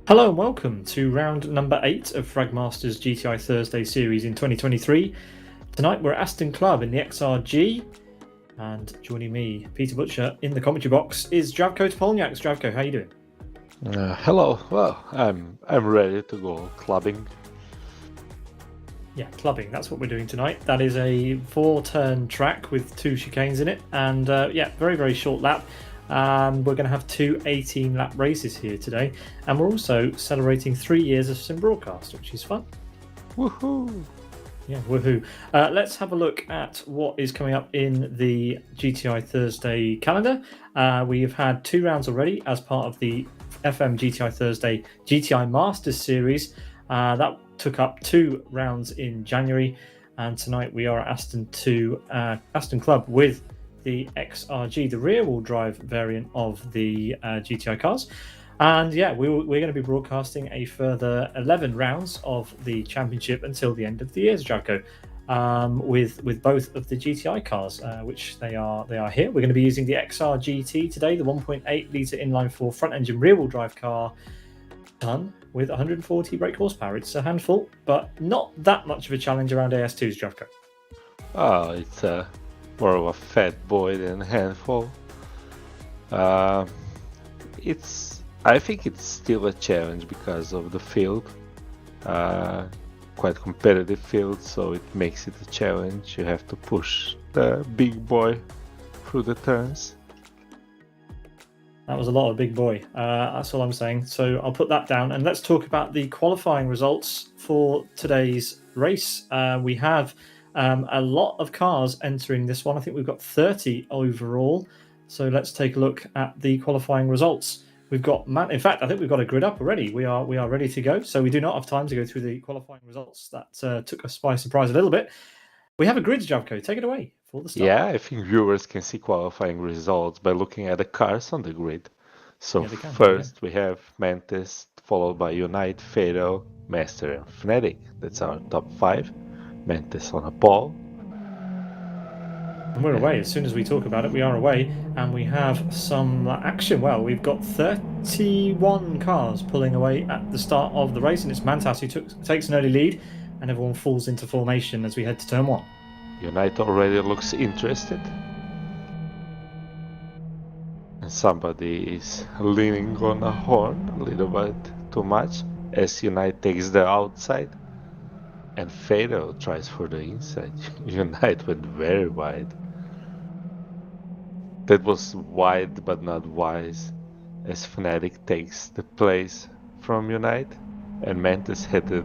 Hello and welcome to round number 8 of Fragmaster's GTI Thursday series in 2023. Tonight we're at Aston Club in the XRG, and joining me, Peter Butcher, in the commentary box is Zdravko Topolnjak. Zdravko, how are you doing? Hello. Well, I'm ready to go clubbing. Yeah, clubbing, that's what we're doing tonight. That is a 4-turn track with 2 chicanes in it, and very, very short lap. We're going to have 2 18-lap races here today, and we're also celebrating 3 years of sim broadcast, which is fun. Woohoo! Yeah, woohoo. Let's have a look at what is coming up in the GTI Thursday calendar. We have had 2 rounds already as part of the FM GTI Thursday GTI Masters series. That took up 2 rounds in January, and tonight we are at Aston Club with the XRG, the rear-wheel drive variant of the GTI cars. And yeah, we're going to be broadcasting a further 11 rounds of the championship until the end of the year, Zdravko, with both of the GTI cars, which they are here. We're going to be using the XR GT today, the 1.8 litre inline-4 front-engine rear-wheel drive car, done with 140 brake horsepower. It's a handful, but not that much of a challenge around AS2's, Zdravko. Oh, it's more of a fat boy than a handful. I think it's still a challenge because of the field. Quite competitive field, so it makes it a challenge. You have to push the big boy through the turns. That was a lot of big boy. That's all I'm saying. So I'll put that down, and let's talk about the qualifying results for today's race. We have a lot of cars entering this one. I think we've got 30 overall. So let's take a look at the qualifying results. We've got, in fact, I think we've got a grid up already. We are ready to go. So we do not have time to go through the qualifying results. That took us by surprise a little bit. We have a grid, Zdravko. Take it away for the start. Yeah, I think viewers can see qualifying results by looking at the cars on the grid. So yeah, first we have Mantis, followed by Unite, Fatal, Master, and Fnatic. That's our top 5. Mantis on a pole. And we're away. As soon as we talk about it, we are away, and we have some action. Well, we've got 31 cars pulling away at the start of the race, and it's Mantas who takes an early lead, and everyone falls into formation as we head to turn 1. Unite already looks interested. And somebody is leaning on a horn a little bit too much as Unite takes the outside. And Fatal tries for the inside. Unite went very wide. That was wide but not wise, as Fnatic takes the place from Unite, and Mantis had a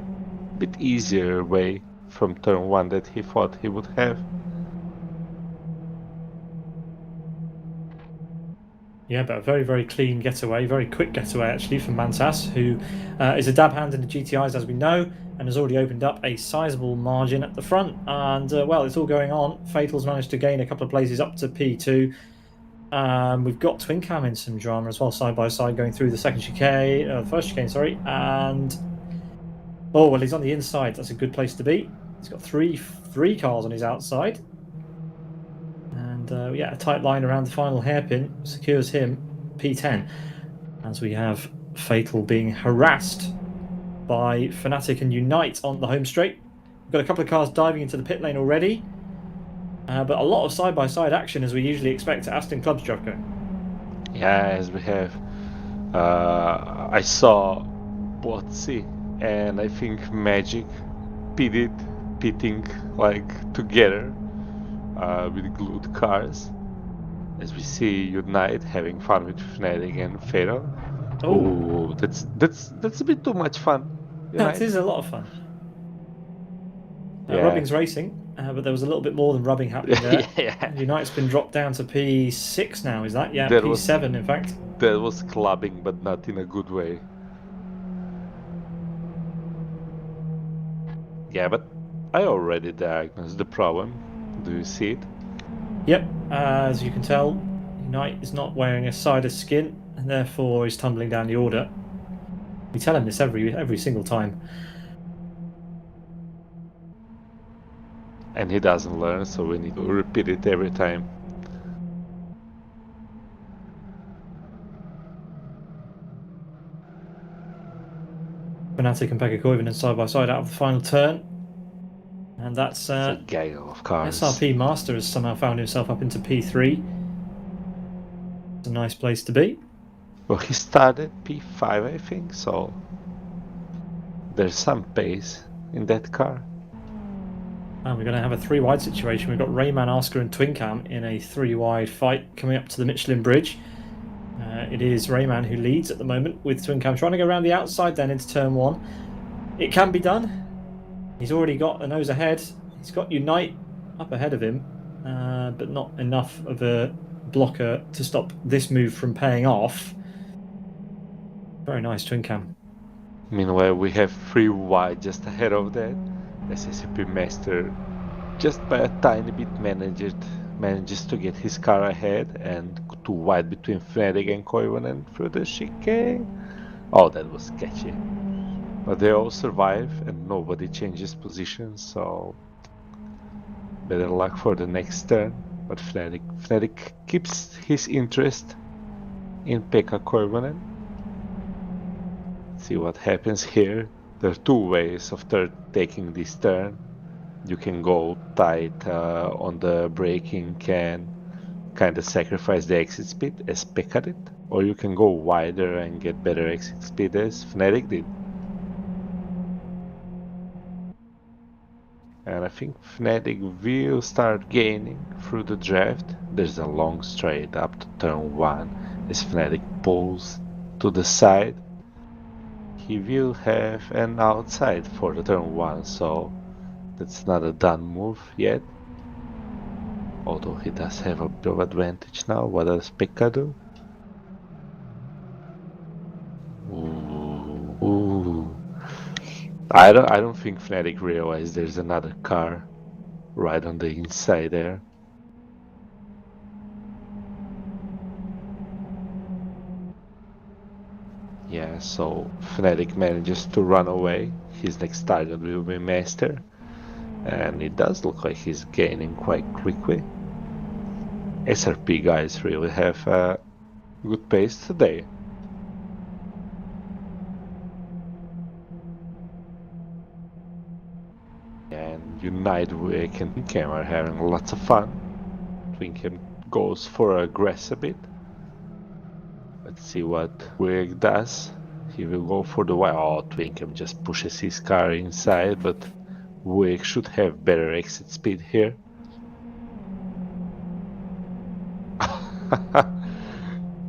bit easier way from turn 1 that he thought he would have. Yeah, but a very, very clean getaway, very quick getaway actually from Mantas, who is a dab hand in the GTIs as we know, and has already opened up a sizable margin at the front. And well, it's all going on. Fatal's managed to gain a couple of places up to P2. We've got Twin Cam in some drama as well, side by side, going through the second chicane, first chicane, sorry. And oh well, he's on the inside. That's a good place to be. He's got three cars on his outside. And yeah, a tight line around the final hairpin secures him P10, as we have Fatal being harassed by Fnatic and Unite on the home straight. We've got a couple of cars diving into the pit lane already, but a lot of side-by-side action as we usually expect at Aston Club's, Zdravko. Yeah, as we have. I saw Botsy and I think Magic pitting like together with glued cars. As we see Unite having fun with Fnatic and Fatal. Oh, that's a bit too much fun. Unite. That is a lot of fun. Rubbing's racing, but there was a little bit more than rubbing happening there. Yeah. Unite's been dropped down to P6 now, is that? Yeah, that P7 in fact. That was clubbing, but not in a good way. Yeah, but I already diagnosed the problem. Do you see it? Yep, as you can tell, Unite is not wearing a side of skin, and therefore is tumbling down the order. We tell him this every single time. And he doesn't learn, so we need to repeat it every time. Fnatic and Pekka Koivunen side by side out of the final turn. And that's It's a gaggle of cars. SRP Master has somehow found himself up into P3. It's a nice place to be. Well, he started P5, I think, so there's some pace in that car. And we're going to have a 3-wide situation. We've got Rayman, Oscar and Twincam in a 3-wide fight coming up to the Michelin Bridge. It is Rayman who leads at the moment, with Twincam trying to go around the outside then into turn 1. It can be done. He's already got a nose ahead. He's got Unite up ahead of him, but not enough of a blocker to stop this move from paying off. Very nice, Twincam. Meanwhile, we have 3 wide just ahead of that. SCP Master, just by a tiny bit, manages to get his car ahead, and 2 wide between Fnatic and Koivunen through the chicane. Oh, that was sketchy. But they all survive and nobody changes positions, so better luck for the next turn. But Fnatic keeps his interest in Pekka Koivunen. See what happens here. There are 2 ways of taking this turn. You can go tight on the braking, can kind of sacrifice the exit speed as Pekka did, or you can go wider and get better exit speed as Fnatic did. And I think Fnatic will start gaining through the draft. There's a long straight up to turn 1 as Fnatic pulls to the side. He will have an outside for the turn 1, so that's not a done move yet. Although he does have a bit of advantage now. What does Pekka do? Ooh. I don't think Fnatic realized there's another car right on the inside there. Yeah, so Fnatic manages to run away. His next target will be Master. And it does look like he's gaining quite quickly. SRP guys really have a good pace today. And Unite, Wick and Twincam are having lots of fun. Twincam goes for a grass a bit. Let's see what Wick does. He will go for the wide. Oh, Twincam just pushes his car inside, but Wick should have better exit speed here.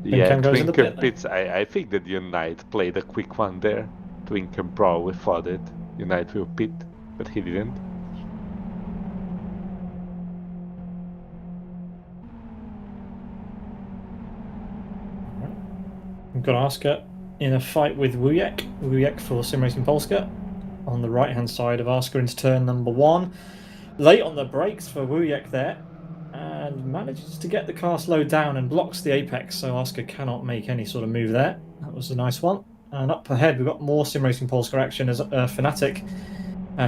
Yeah, Twincam pits. I think that Unite played a quick one there. Twincam probably thought that Unite will pit, but he didn't. We've got Oscar in a fight with Wujek. Wujek for Sim Racing Polska on the right hand side of Oscar into turn number 1. Late on the brakes for Wujek there, and manages to get the car slowed down and blocks the apex, so Oscar cannot make any sort of move there. That was a nice one. And up ahead we've got more Sim Racing Polska action as Fnatic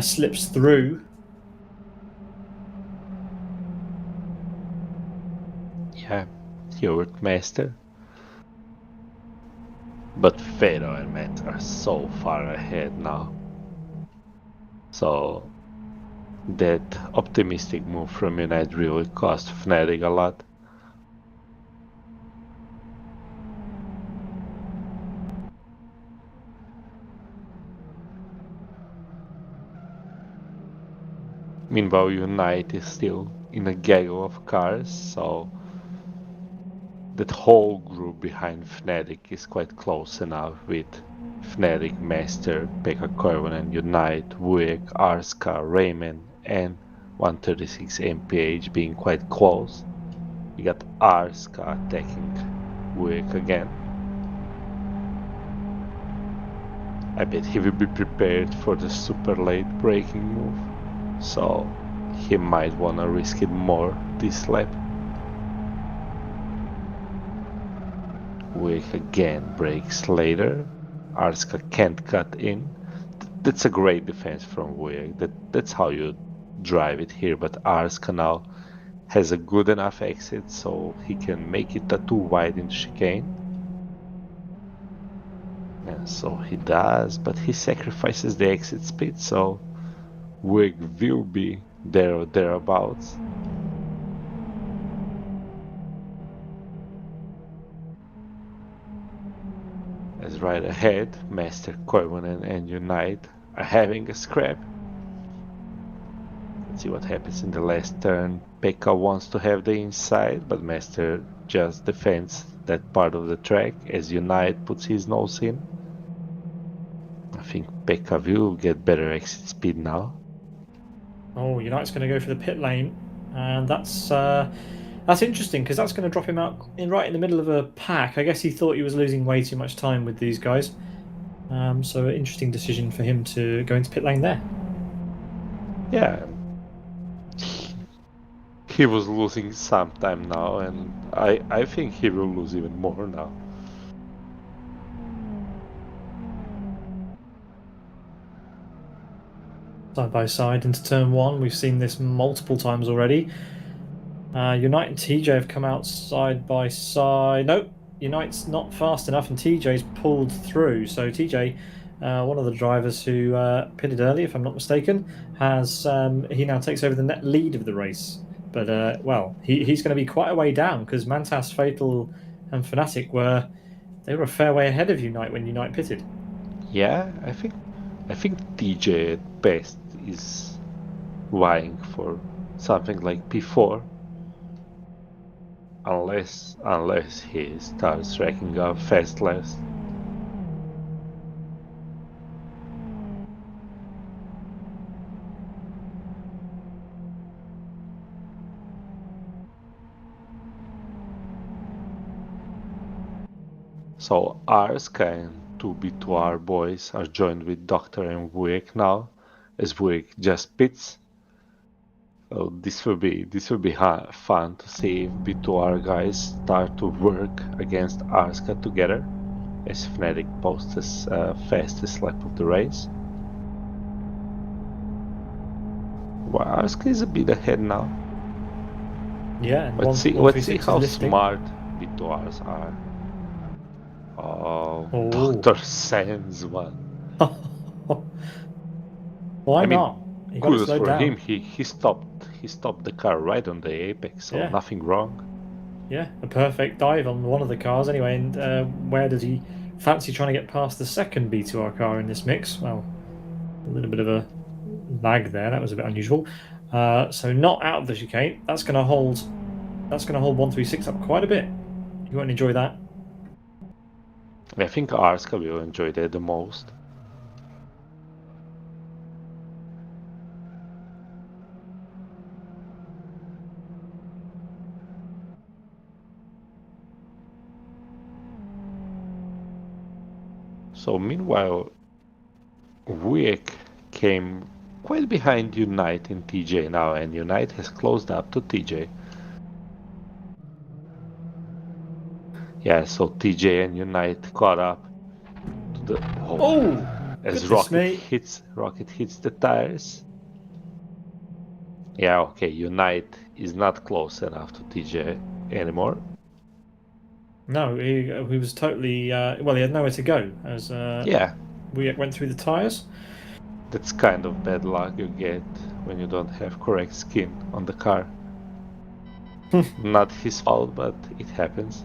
slips through. Yeah, Hubert Master. But Fero and Matt are so far ahead now. So that optimistic move from Unite really cost Fnatic a lot. Meanwhile, Unite is still in a gaggle of cars, so that whole group behind Fnatic is quite close enough, with Fnatic, Master, Pekka Koivunen, Unite, Wujek, Arska, Rayman and 136 MPH being quite close. You got Arska attacking Wujek again. I bet he will be prepared for the super late braking move, so he might wanna risk it more this lap. Wujek again brakes later. Arska can't cut in. That's a great defense from Wujek. That's how you drive it here, but Arska now has a good enough exit so he can make it a 2 wide in chicane. And so he does, but he sacrifices the exit speed, so Wig will be there or thereabouts. As right ahead, Master Koivunen and Unite are having a scrap. Let's see what happens in the last turn. Pekka wants to have the inside, but Master just defends that part of the track as Unite puts his nose in. I think Pekka will get better exit speed now. Oh, Unite's going to go for the pit lane, and that's interesting because that's going to drop him out right in the middle of a pack. I guess he thought he was losing way too much time with these guys. So an interesting decision for him to go into pit lane there. Yeah, he was losing some time now, and I think he will lose even more now. Side by side into turn one. We've seen this multiple times already. Unite and TJ have come out side by side. Nope, Unite's not fast enough, and TJ's pulled through. So TJ, one of the drivers who pitted early, if I'm not mistaken, has he now takes over the net lead of the race. But well, he's going to be quite a way down because Mantas, Fatal, and Fnatic were a fair way ahead of Unite when Unite pitted. Yeah, I think TJ at best is vying for something like P4. Unless he starts racking up fast laps. So Arska and two B2R boys are joined with Doctor and Vuek now, as Vuek just pits. So this will be fun to see if B2R guys start to work against Arska together, as Fnatic posts his fastest lap of the race. Well, Arska is a bit ahead now. Yeah, and Let's see how smart B2Rs are. Oh, Dr. Sans one. Why not? He kudos for down. Him. He stopped the car right on the apex, so nothing wrong. Yeah, a perfect dive on one of the cars anyway. And where did he fancy trying to get past the second B2R car in this mix? Well, a little bit of a lag there. That was a bit unusual. So not out of the chicane. That's going to hold 136 up quite a bit. You won't enjoy that. I think Arska will enjoy that the most. So meanwhile, Vuek came quite behind Unite and TJ now, and Unite has closed up to TJ. Yeah, so TJ and Unite caught up to the as Rocket hits the tires. Yeah, okay, Unite is not close enough to TJ anymore. No, he was totally well. He had nowhere to go as we went through the tires. That's kind of bad luck you get when you don't have correct skin on the car. Not his fault, but it happens.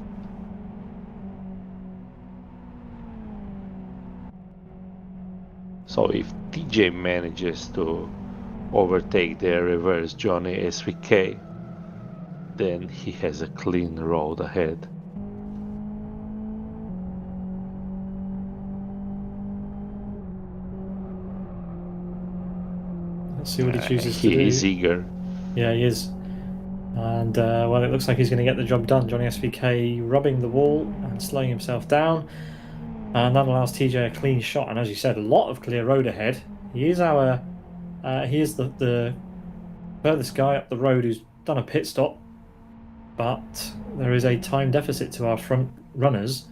So if TJ manages to overtake the reverse Johnny SVK, then he has a clean road ahead. Let's see what he chooses to do. He is eager. Yeah, he is. And well, it looks like he's going to get the job done. Johnny SVK rubbing the wall and slowing himself down. And that allows TJ a clean shot. And as you said, a lot of clear road ahead. He is the furthest guy up the road who's done a pit stop. But there is a time deficit to our front runners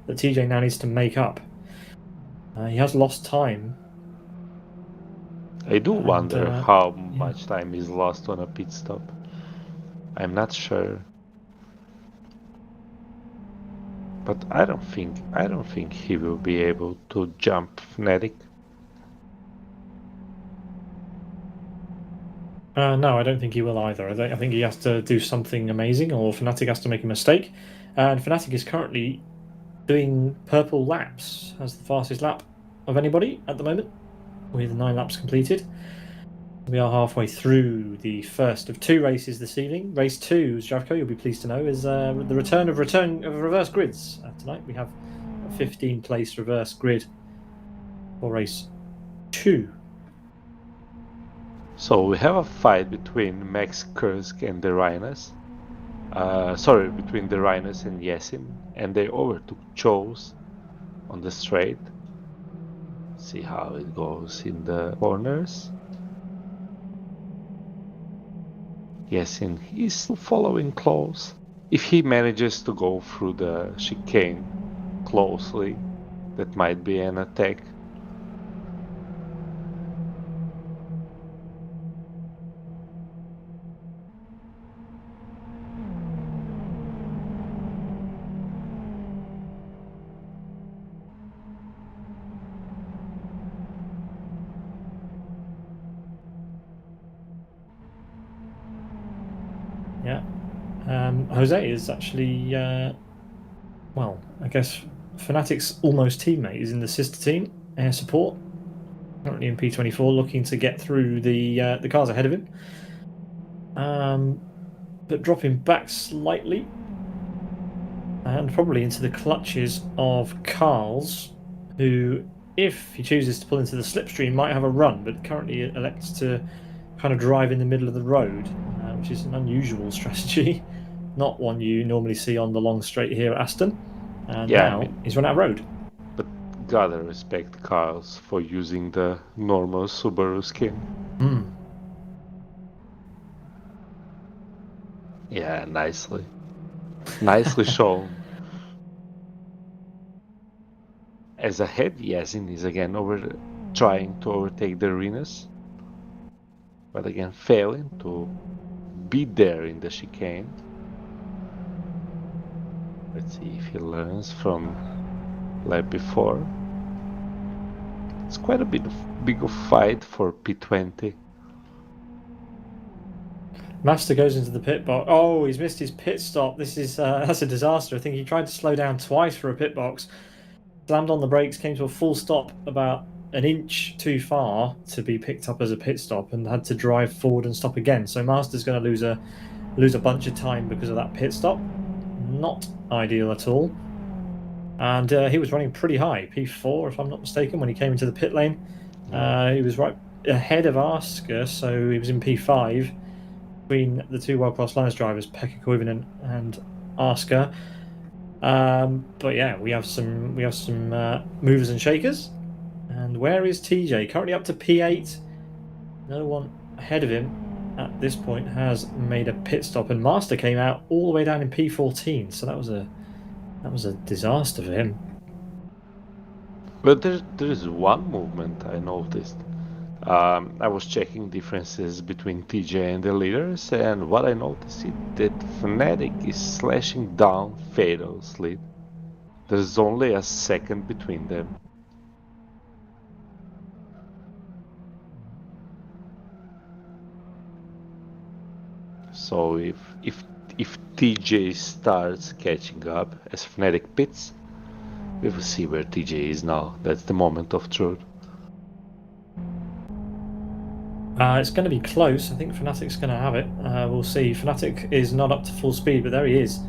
that TJ now needs to make up. He has lost time. I do wonder how much time is lost on a pit stop. I'm not sure. But I don't think he will be able to jump Fnatic. No, I don't think he will either. I think he has to do something amazing, or Fnatic has to make a mistake. And Fnatic is currently doing purple laps, has the fastest lap of anybody at the moment, with 9 laps completed. We are halfway through the first of 2 races this evening. Race 2, Zdravko, you'll be pleased to know, is the return of reverse grids. Tonight we have a 15-place reverse grid for race 2. So we have a fight between Max Kursk and the Rhinos. Between the Rhinos and Yasin, and they overtook Chose on the straight. See how it goes in the corners. Yasin is still following close. If he manages to go through the chicane closely, that might be an attack. Yeah. Jose is actually, well, I guess Fnatic's almost teammate is in the sister team, Air Support, currently in P24, looking to get through the cars ahead of him. But dropping back slightly, and probably into the clutches of Carl's, who, if he chooses to pull into the slipstream, might have a run, but currently elects to kind of drive in the middle of the road, which is an unusual strategy, not one you normally see on the long straight here at Aston. And Yeah, now he's run out of road. But gotta respect Carl's for using the normal Subaru skin. Yeah, nicely shown. As ahead, Yasin is again trying to overtake the Renus, but again failing to be there in the chicane. Let's see if he learns from lap before. It's quite a big of fight for P20. Master goes into the pit box. Oh, he's missed his pit stop. This is that's a disaster. I think he tried to slow down twice for a pit box, slammed on the brakes, came to a full stop about an inch too far to be picked up as a pit stop, and had to drive forward and stop again. So Master's going to lose a bunch of time because of that pit stop. Not ideal at all. And he was running pretty high, P4 if I'm not mistaken, when he came into the pit lane. He was right ahead of Asker, so he was in P5 between the 2 world-class Linus drivers, Pekka Koivunen and Asker. But yeah, we have some movers and shakers. And where is TJ? Currently up to P8. No one ahead of him at this point has made a pit stop, and Master came out all the way down in P14. So that was a disaster for him. But there is one movement I noticed. I was checking differences between TJ and the leaders, and what I noticed is that Fnatic is slashing down Fatal's lead. There's only a second between them. So if TJ starts catching up as Fnatic pits, we will see where TJ is now. That's the moment of truth. It's going to be close. I think Fnatic's going to have it. We'll see. Fnatic is not up to full speed, but there he is,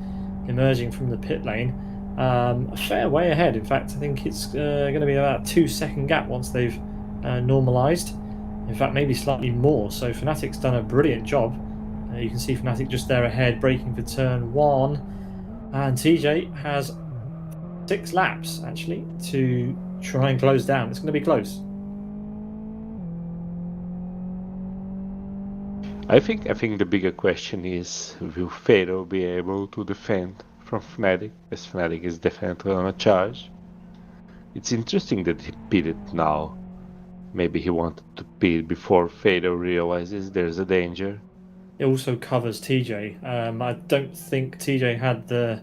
emerging from the pit lane. A fair way ahead. In fact, I think it's going to be about a 2-second gap once they've normalised. In fact, maybe slightly more. So Fnatic's done a brilliant job. You can see Fnatic just there ahead, braking for turn 1. And TJ has 6 laps, actually, to try and close down. It's going to be close. I think the bigger question is, will Fatal be able to defend from Fnatic, as Fnatic is definitely on a charge? It's interesting that he pitted now. Maybe he wanted to pit before Fatal realizes there's a danger. It also covers TJ. I don't think TJ had the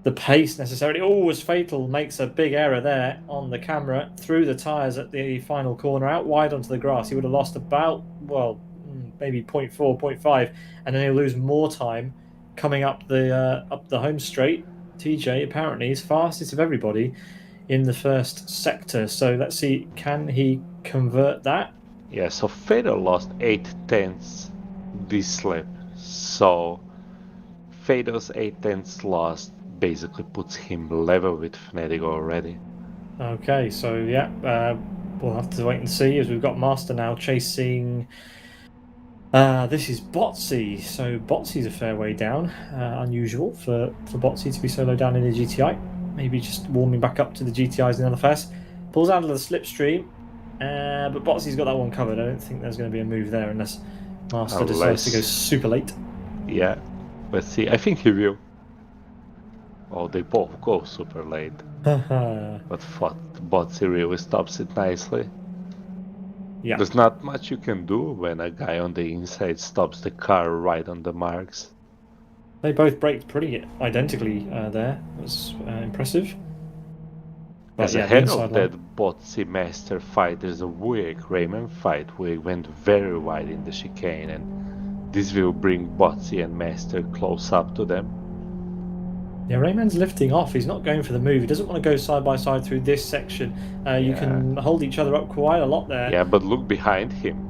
the pace necessarily. Oh, as Fatal makes a big error there on the camera through the tyres at the final corner, out wide onto the grass. He would have lost about, well, maybe 0.4, 0.5, and then he'll lose more time coming up the home straight. TJ apparently is fastest of everybody in the first sector. So let's see, can he convert that? Yeah, so Fatal lost 8/10 this lap. So Fatal's 8/10 loss basically puts him level with Fnatic already. Okay, so yeah, we'll have to wait and see as we've got Master now chasing. This is Botsy, so Botsy's a fair way down. Unusual for Botsy to be so low down in the GTI. Maybe just warming back up to the GTIs in the LFS. Pulls out of the slipstream, but Botsy's got that one covered. I don't think there's going to be a move there unless Master decides to go super late. Yeah, let's see. I think he will. Oh, they both go super late. But Botsy really stops it nicely. Yeah. There's not much you can do when a guy on the inside stops the car right on the marks. They both braked pretty identically there. It was impressive. But As yeah, ahead of that Botsy Master fight, there's a Wuyek-Rayman fight. Wuyek went very wide in the chicane, and this will bring Botsy and Master close up to them. Yeah, Rayman's lifting off. He's not going for the move. He doesn't want to go side by side through this section. You can hold each other up quite a lot there. Yeah, but look behind him.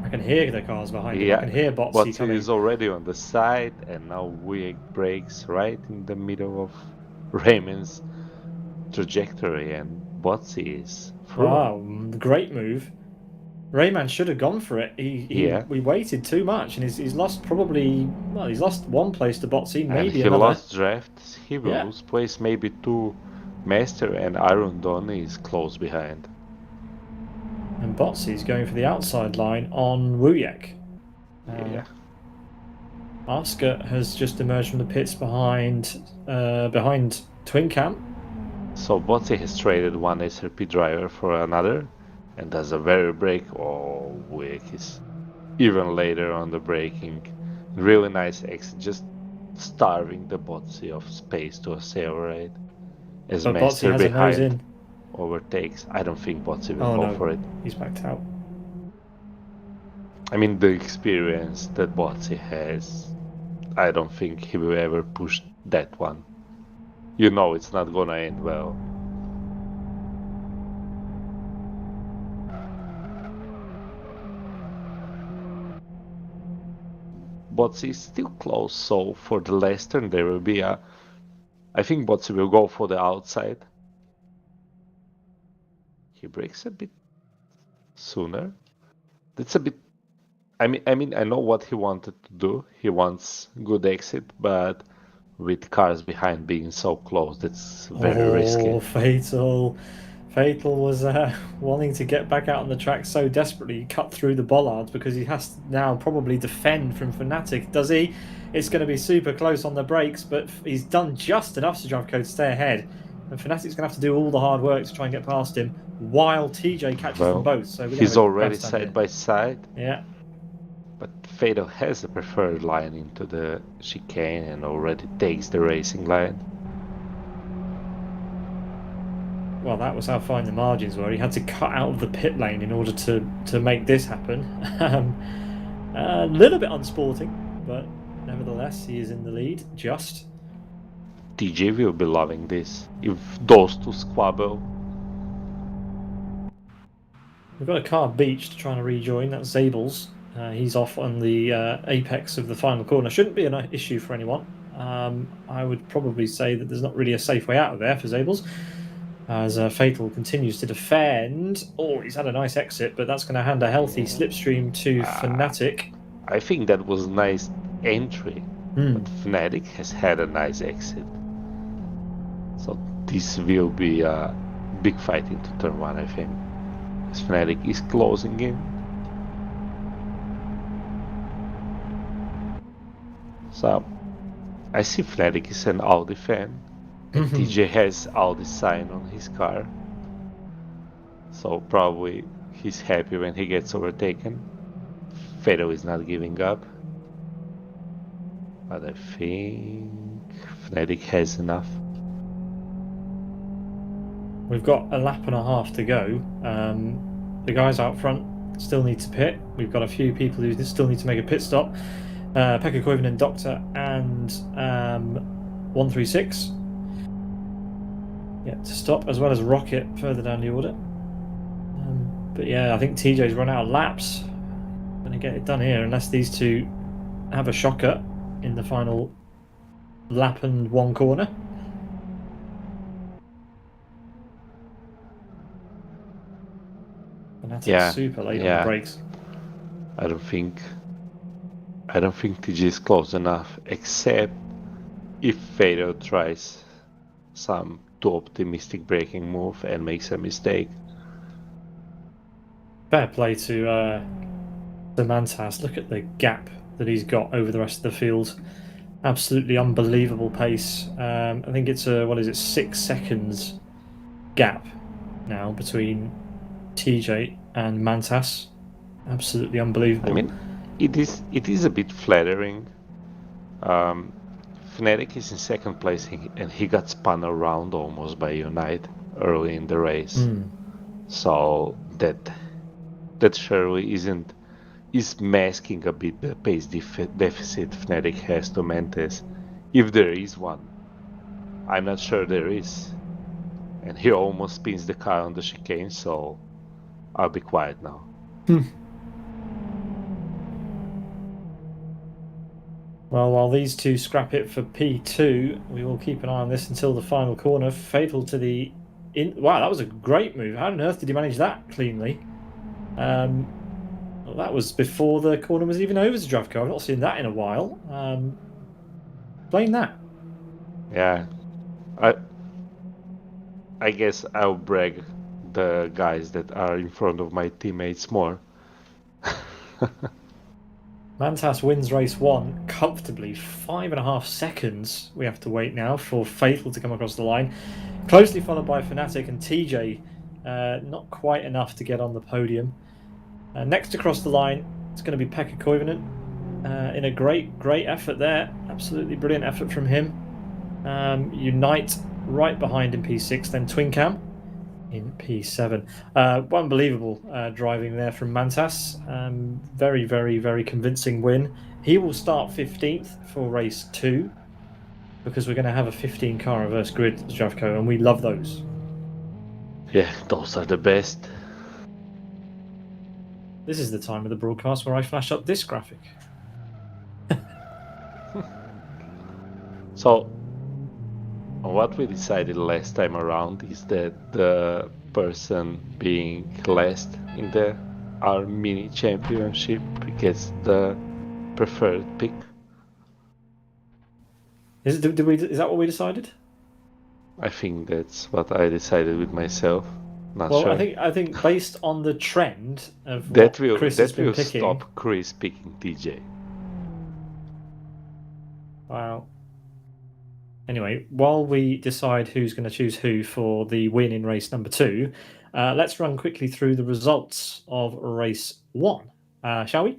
I can hear the cars behind him. I can hear Botsy coming. Is already on the side, and now Wuyek breaks right in the middle of Rayman's trajectory, and Botsy is through. Wow, great move. Rayman should have gone for it. We waited too much, and he's lost he's lost one place to Botsy, maybe and another. He lost drafts. He will lose place maybe to Master, and Iron Dawn is close behind. And Botsy's going for the outside line on Wuyek. Oscar has just emerged from the pits behind Twin Cam. So Botsy has traded one SRP driver for another, and does a very break. Oh, Wuyek is even later on the braking. Really nice exit, just starving the Botsy of space to accelerate. As but Master Botsy has behind a nose in. Overtakes. I don't think Botsy will go for it. He's backed out. I mean, the experience that Botsy has, I don't think he will ever push that one. You know it's not gonna end well. Botsy is still close, so for the last turn there will be a... I think Botsy will go for the outside. He breaks a bit sooner. That's a bit... I mean, I know what he wanted to do. He wants good exit, but with cars behind being so close, that's very risky. Fatal was wanting to get back out on the track so desperately. He cut through the bollards because he has to now probably defend from Fnatic. Does he? It's going to be super close on the brakes, but he's done just enough to Zdravko to stay ahead. And Fnatic's going to have to do all the hard work to try and get past him, while TJ catches them both. So he's already side by side. Yeah. But Fatal has a preferred line into the chicane and already takes the racing line. Well, that was how fine the margins were. He had to cut out of the pit lane in order to make this happen. A little bit unsporting, but nevertheless, he is in the lead, just. TJ will be loving this, if those two squabble. We've got a car beached trying to rejoin, that's Zabel's. He's off on the apex of the final corner. Shouldn't be an issue for anyone. I would probably say that there's not really a safe way out of there for Zabel's, as Fatal continues to defend. Oh, he's had a nice exit, but that's going to hand a healthy slipstream to Fnatic. I think that was a nice entry, but Fnatic has had a nice exit. So this will be a big fight into turn 1, I think, as Fnatic is closing in. So I see Fnatic is an Audi fan. TJ has Audi sign on his car, so probably he's happy when he gets overtaken. Fatal is not giving up, but I think Fnatic has enough. We've got a lap and a half to go. The guys out front still need to pit. We've got a few people who still need to make a pit stop. Pekka Koivunen, Doctor, and 136. Yeah, to stop, as well as Rocket further down the order. But yeah, I think TJ's run out of laps. Going to get it done here, unless these two have a shocker in the final lap and one corner. And that's super late on the brakes. I don't think TJ is close enough, except if Fado tries some too optimistic braking move and makes a mistake. Fair play to Mantas. Look at the gap that he's got over the rest of the field. Absolutely unbelievable pace. I think it's a 6 seconds gap now between TJ and Mantas. Absolutely unbelievable. I mean, it is a bit flattering. Fnatic is in second place and he got spun around almost by Unite early in the race. So that surely is masking a bit the pace deficit Fnatic has to Mantas, if there is one. I'm not sure there is. And he almost spins the car on the chicane, so I'll be quiet now. Well, while these two scrap it for P2, we will keep an eye on this until the final corner. Fatal to the... Wow, that was a great move. How on earth did he manage that cleanly? Well, that was before the corner was even over, Zdravko. I've not seen that in a while. Blame that. Yeah. I guess I'll brag the guys that are in front of my teammates more. Mantas wins race 1 comfortably. 5.5 seconds we have to wait now for Fatal to come across the line. Closely followed by Fnatic and TJ. Not quite enough to get on the podium. Next across the line, it's going to be Pekka Koivunen. In a great effort there. Absolutely brilliant effort from him. Unite right behind in P6, then Twincam in P7. Unbelievable driving there from Mantas. Very convincing win. He will start 15th for race 2 because we're going to have a 15 car reverse grid, Zdravko, and we love those. Yeah, those are the best. This is the time of the broadcast where I flash up this graphic. So, what we decided last time around is that the person being last in our mini championship gets the preferred pick. Is that what we decided? I think that's what I decided with myself. Not well, sure. I think based on the trend of that what Chris has been picking, stop Chris picking TJ. Wow. Anyway, while we decide who's going to choose who for the win in race number 2, let's run quickly through the results of race 1, shall we?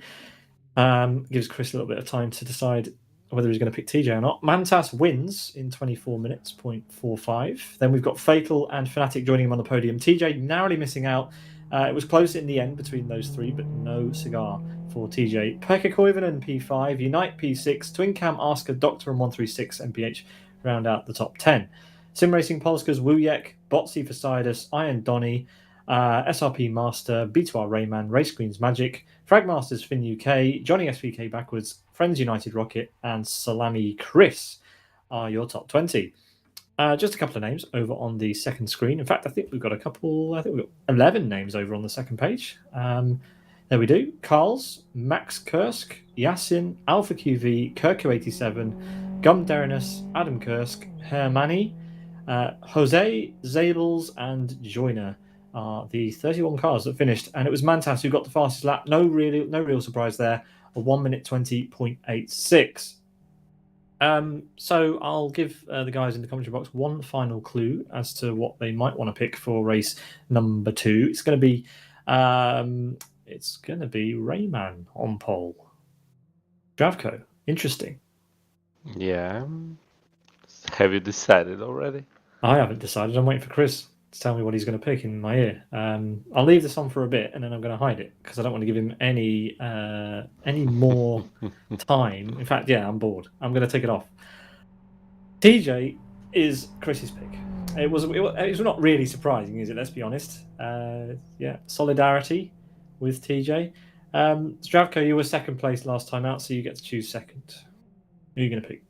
Gives Chris a little bit of time to decide whether he's going to pick TJ or not. Mantas wins in 24 minutes, 0.45. Then we've got Fatal and Fnatic joining him on the podium. TJ narrowly missing out. It was close in the end between those three, but no cigar for TJ. Pekka Koivunen P5, Unite P6, Twincam, Asker, Doctor and 136 MPH round out the top 10. Sim Racing Polska's Wujek, Botsy for Sidus, Iron Donny, SRP Master, B2R Rayman, Race Queen's Magic, Fragmaster's Fin UK, Johnny SVK Backwards, Friends United Rocket, and Salami Chris are your top 20. Just a couple of names over on the second screen. In fact, I think we've got 11 names over on the second page. There we do. Carl's, Max Kursk, Yasin, Alpha QV, Kirko87, Gum Derinus, Adam Kursk, Hermani, Jose, Zables, and Joyner are the 31 cars that finished. And it was Mantas who got the fastest lap. No real surprise there. A 1 minute 20.86. So I'll give the guys in the commentary box one final clue as to what they might want to pick for race number 2. It's going to be Rayman on pole. Zdravko, interesting. Yeah, Have you decided already? I haven't decided. I'm waiting for Chris to tell me what he's going to pick in my ear. I'll leave this on for a bit, and then I'm going to hide it because I don't want to give him any more time. In fact, yeah, I'm bored. I'm going to take it off. TJ is Chris's pick. It was not really surprising, is it? Let's be honest. Yeah, solidarity with TJ. Zdravko, you were second place last time out, so you get to choose second. Who are you going to pick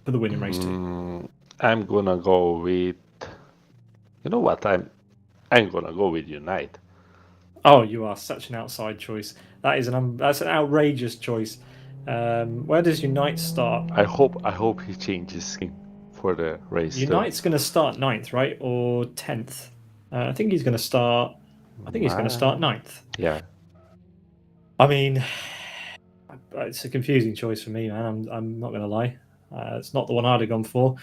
for the win in race 2? I'm gonna go with. You know what? I'm gonna go with Unite. Oh, you are such an outside choice. That's an outrageous choice. Where does Unite start? I hope he changes skin for the race. Unite's going to start 9th, right, or 10th? I think he's going to start. I think he's going to start 9th. Yeah. I mean, it's a confusing choice for me, man. I'm not going to lie. It's not the one I'd have gone for.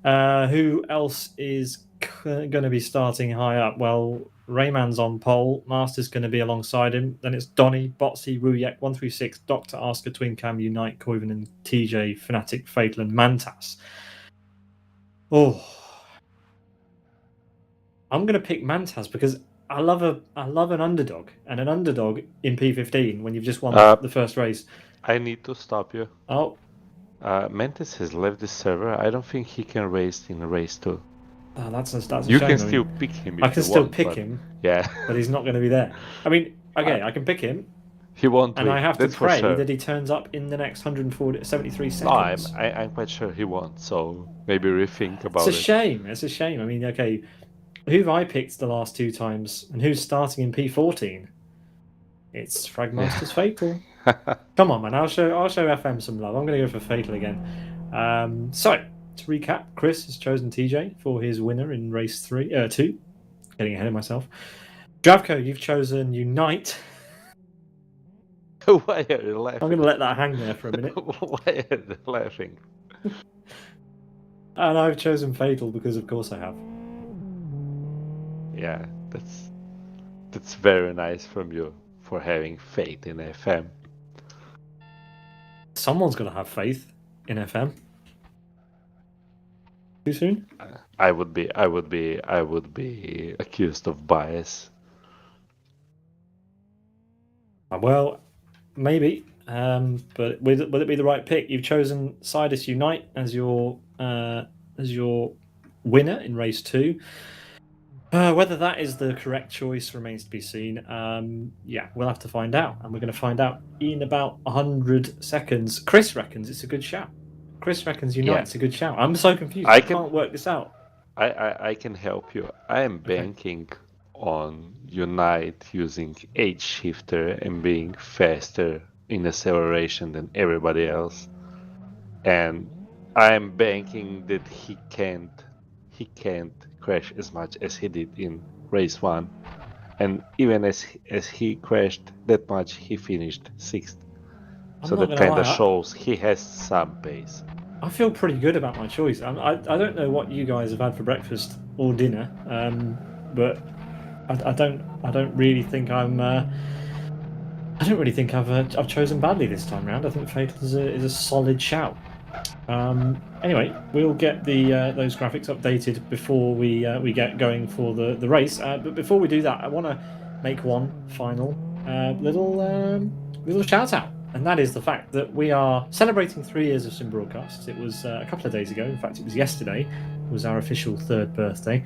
Who else is going to be starting high up? Well, Rayman's on pole. Master's going to be alongside him. Then it's Donny, Botsy, Wuyek, 136, Dr. Asker, Twin Cam, Unite, Koiven, and TJ, Fnatic, Fatal, and Mantas. Oh, I'm going to pick Mantas because I love an underdog, and an underdog in P15 when you've just won the first race. I need to stop you. Oh. Mantis has left the server. I don't think he can race in race 2. Oh, that's a you shame. can still pick him. I can still pick him. Yeah. But he's not going to be there. I mean, okay, I can pick him. He won't. And I have to pray that he turns up in the next 173 seconds. No, I'm quite sure he won't. So maybe rethink about it. It's a shame. It's a shame. I mean, okay, who have I picked the last 2 times, and who's starting in P14? It's Fragmaster's Fatal. Come on, man. I'll show FM some love. I'm going to go for Fatal again. So, to recap, Chris has chosen TJ for his winner in race 2. Getting ahead of myself. Zdravko, you've chosen Unite. Why are you laughing? I'm going to let that hang there for a minute. Why are you laughing? And I've chosen Fatal because, of course, I have. Yeah, that's very nice from you for having faith in FM. Someone's got to have faith in FM. Too soon? I would be accused of bias. Well, maybe. But will it be the right pick? You've chosen Sidus Unite as your winner in race 2. Whether that is the correct choice remains to be seen. Yeah, we'll have to find out, and we're going to find out in about 100 seconds. Chris reckons it's a good shout. Chris reckons Unite's a good shout. I'm so confused. I can't work this out. I can help you. I am banking on Unite using H shifter and being faster in acceleration than everybody else, and I am banking that he can't crash as much as he did in race 1, and even as he crashed that much, he finished 6th. So that kind of shows he has some pace. I feel pretty good about my choice. I don't know what you guys have had for breakfast or dinner, but I don't really think I've chosen badly this time round. I think Fatal is a solid shout. Anyway, we'll get those graphics updated before we get going for the race. But before we do that, I want to make one final little shout out, and that is the fact that we are celebrating 3 years of Sim Broadcasts. It was a couple of days ago. In fact, it was yesterday. It was our official 3rd birthday.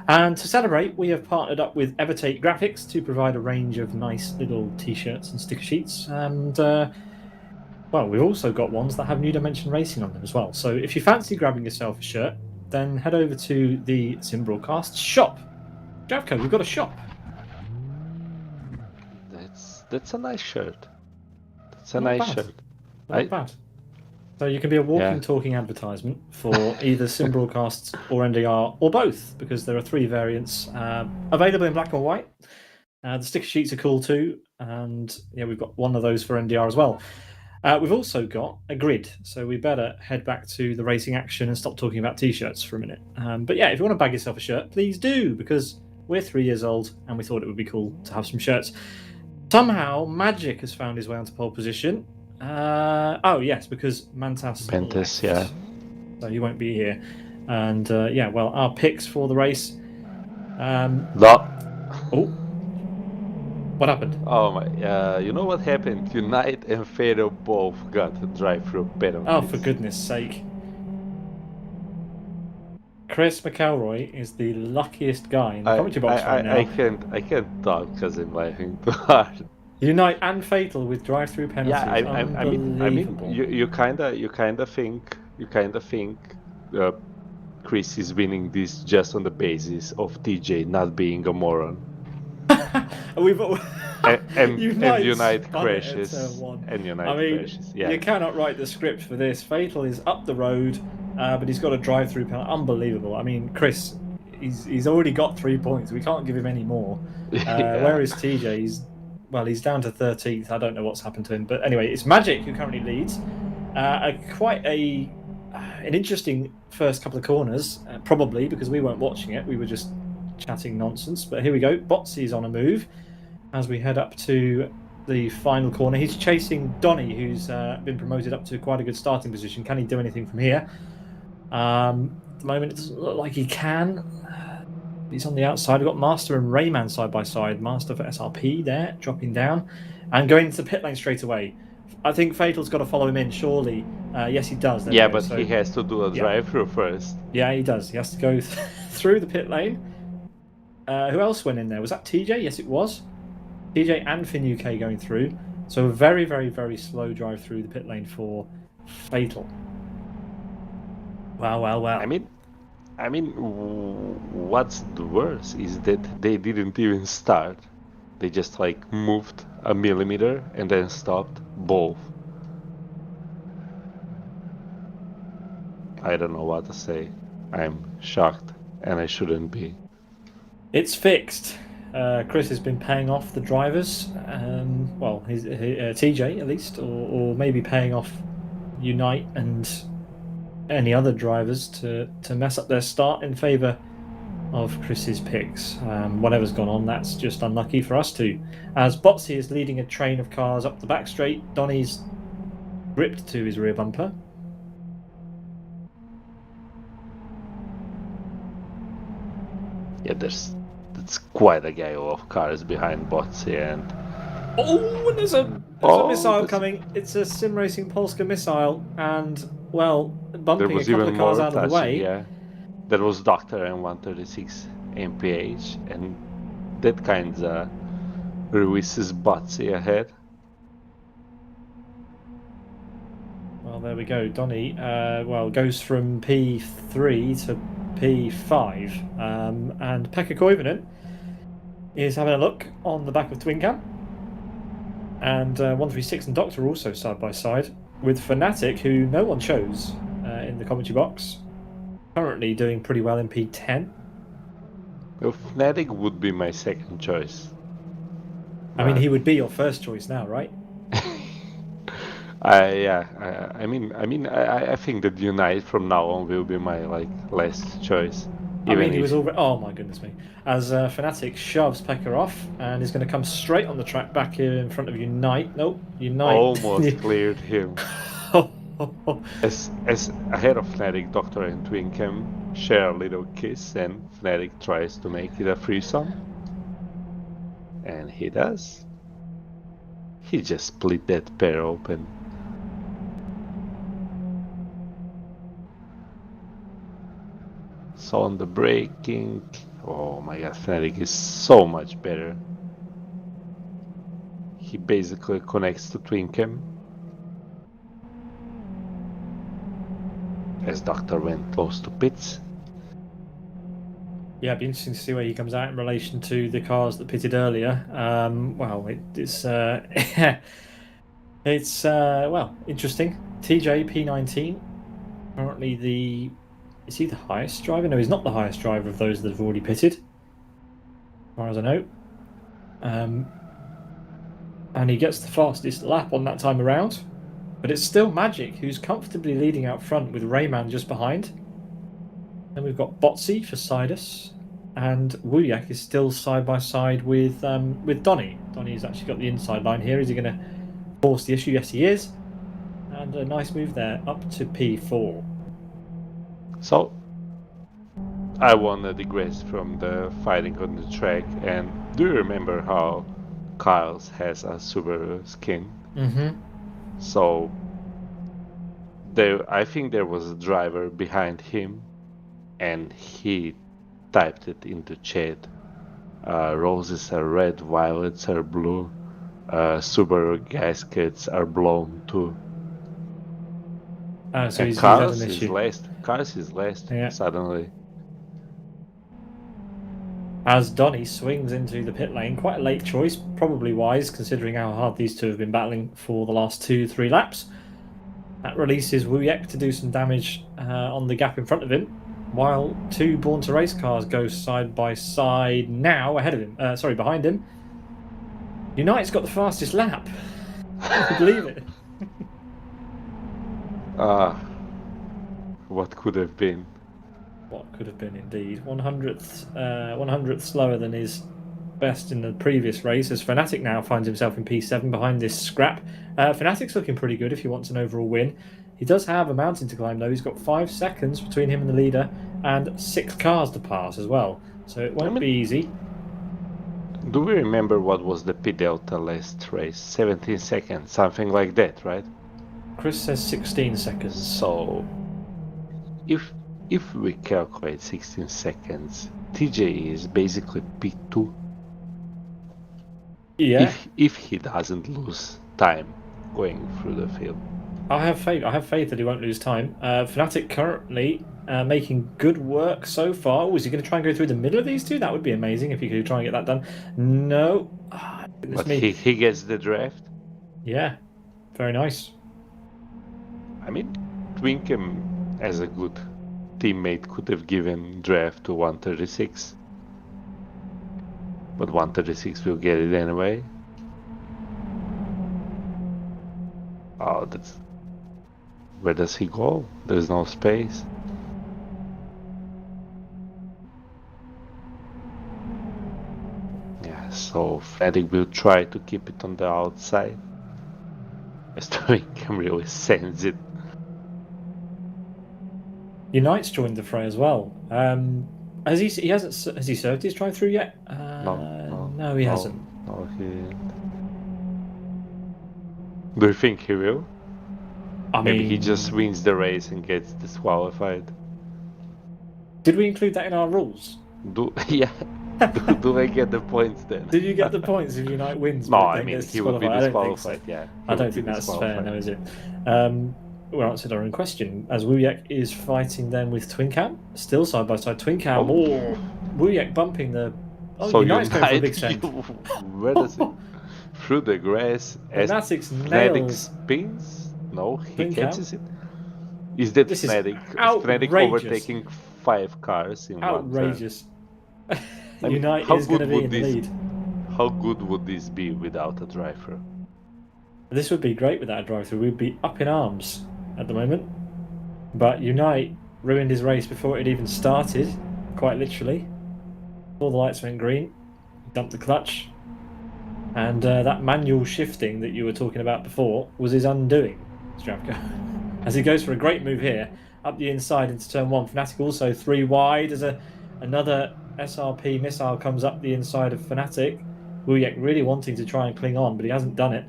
And to celebrate, we have partnered up with Evertate Graphics to provide a range of nice little t-shirts and sticker sheets. And well, we've also got ones that have New Dimension Racing on them as well. So if you fancy grabbing yourself a shirt, then head over to the Sim Broadcast shop. Zdravko, we've got a shop. That's a nice shirt. That's a nice shirt. Not bad. So you can be a walking, talking advertisement for either Sim Broadcasts or NDR, or both, because there are 3 variants available in black or white. The sticker sheets are cool too, and yeah, we've got one of those for NDR as well. We've also got a grid, so we better head back to the racing action and stop talking about t-shirts for a minute. But yeah, if you want to bag yourself a shirt, please do, because we're 3 years old and we thought it would be cool to have some shirts. Somehow, Magic has found his way onto pole position. Oh yes, because Mantas. Yeah. so he won't be here. And yeah, well, our picks for the race. No. Oh, what happened? Oh my, you know what happened? Unite and Fatal both got drive-through Oh, for penalties. goodness sake. Chris McElroy is the luckiest guy in the commentary box right now. I can't talk because I'm laughing too hard. Unite and Fatal with drive-through Yeah, penalties. Unbelievable. you kinda think uh, Chris is winning this just on the basis of TJ not being a moron. We've And Unite Unite spun it at turn crashes. one. And I Unite mean, crashes. you Yeah. cannot write the script for this. Fatal is up the road, but he's got a drive-through penalty. Unbelievable. I mean, Chris, he's already got 3 points. We can't give him any more. Yeah. Where is TJ? He's down to 13th. I don't know what's happened to him, but anyway, it's Magic who currently leads. Quite an interesting first couple of corners, probably because we weren't watching it. We were just chatting nonsense. But here we go. Botsy's on a move as we head up to the final corner. He's chasing Donny, who's been promoted up to quite a good starting position. Can he do anything from here? At the moment, it doesn't look like he can. He's on the outside. We've got Master and Rayman side by side. Master for SRP there, dropping down and going into the pit lane straight away. I think Fatal's got to follow him in, surely. Yes, he does. Yeah, but he has to do a drive-through first. Yeah, he does. He has to go through the pit lane. Who else went in there? Was that TJ? Yes, it was. TJ and Finn UK going through. So a very, very, very slow drive through the pit lane for Fatal. Wow. I mean, what's the worst is that they didn't even start. They just like moved a millimeter and then stopped both. I don't know what to say. I'm shocked, and I shouldn't be. It's fixed. Chris has been paying off the drivers. His TJ at least, or maybe paying off Unite and any other drivers to mess up their start in favour of Chris's picks. Whatever's gone on, that's just unlucky for us too. As Botsy is leading a train of cars up the back straight, Donny's gripped to his rear bumper. Yeah, that's quite a gale of cars behind Botsy and... Oh, and there's a missile coming. It's a Sim Racing Polska missile, and well, bumping a couple of cars out of the way. Yeah, there was Doctor and 136 mph, and that kind of releases Botsy ahead. Well, there we go. Donny, goes from P3 to P5, and Pekka Koivunen is having a look on the back of Twin Cam. And 136 and Doctor are also side by side with Fnatic, who no one chose in the commentary box. Currently doing pretty well in P10. Well, Fnatic would be my second choice. I mean, he would be your first choice now, right? I think that Unite from now on will be my last choice. He was already. Oh my goodness me! As Fnatic shoves Pekka off and is going to come straight on the track back here in front of Unite. Nope, Unite almost cleared him. As ahead of Fnatic, Doctor and Twin Cam share a little kiss, and Fnatic tries to make it a threesome, and he does. He just split that pair open. So on the braking, oh my god, Fnatic is so much better. He basically connects to Twin Cam. As Doctor went close to pits. Yeah, it'd be interesting to see where he comes out in relation to the cars that pitted earlier. It's interesting. TJ P19, currently is he the highest driver? No, he's not the highest driver of those that have already pitted, as far as I know. And he gets the fastest lap on that time around. But it's still Magic, who's comfortably leading out front with Rayman just behind. Then we've got Botsy for Sidus, and Wujak is still side by side with Donny. Donny's actually got the inside line here. Is he going to force the issue? Yes, he is. And a nice move there, up to P4. So I want to digress from the fighting on the track. And do you remember how Kyle's has a Subaru skin? Mm-hmm. So I think there was a driver behind him, and he typed it into chat. Roses are red, violets are blue. Subaru gaskets are blown too. So And he's had an issue. Cars is last. Yeah. Suddenly. As Donny swings into the pit lane, quite a late choice, probably wise considering how hard these two have been battling for the last 2-3 laps. That releases Wujek to do some damage on the gap in front of him, while two Born to Race cars go side by side now ahead of him. Behind him. United's got the fastest lap. Can you believe it? What could have been? What could have been indeed. 100th slower than his best in the previous race, as Fnatic now finds himself in P7 behind this scrap. Fnatic's looking pretty good if he wants an overall win. He does have a mountain to climb though. He's got 5 seconds between him and the leader and 6 cars to pass as well, so it won't be easy. Do we remember what was the P Delta last race? 17 seconds, something like that, right? Chris says 16 seconds. So if we calculate 16 seconds, TJ is basically P2. Yeah. If he doesn't lose time going through the field. I have faith that he won't lose time. Fnatic currently making good work so far. Oh, is he going to try and go through the middle of these two? That would be amazing if he could try and get that done. No. But he gets the draft. Yeah. Very nice. I mean, Twinkem as a good teammate could have given draft to 136. But 136 will get it anyway. Oh, that's... Where does he go? There's no space. Yeah, so Fnatic will try to keep it on the outside. As Twinkem really sends it. Unite's joined the fray as well. Has he served his drive through yet? No, he hasn't. No, he didn't. Do you think he will? Maybe he just wins the race and gets disqualified. Did we include that in our rules? Do I get the points then? Did you get the points if Unite wins? No, I mean he would be disqualified. I don't think that's fair, no, is it? We answered our own question, as Wujek is fighting then with Twincam, still side by side. Twincam, Wujek bumping the... Oh, so Unite's going for a big send. Where does it? Through the grass, as Fnatic spins? No, he catches it. Is that Fnatic? Fnatic overtaking 5 cars in outrageous. One turn? Unite is going to be in the lead. How good would this be without a driver? This would be great without a drive-through. We'd be up in arms at the moment. But Unite ruined his race before it even started, quite literally. All the lights went green, dumped the clutch, and that manual shifting that you were talking about before was his undoing, Zdravko. As he goes for a great move here, up the inside into turn 1. Fnatic also 3 wide as another SRP missile comes up the inside of Fnatic. Wujek really wanting to try and cling on, but he hasn't done it.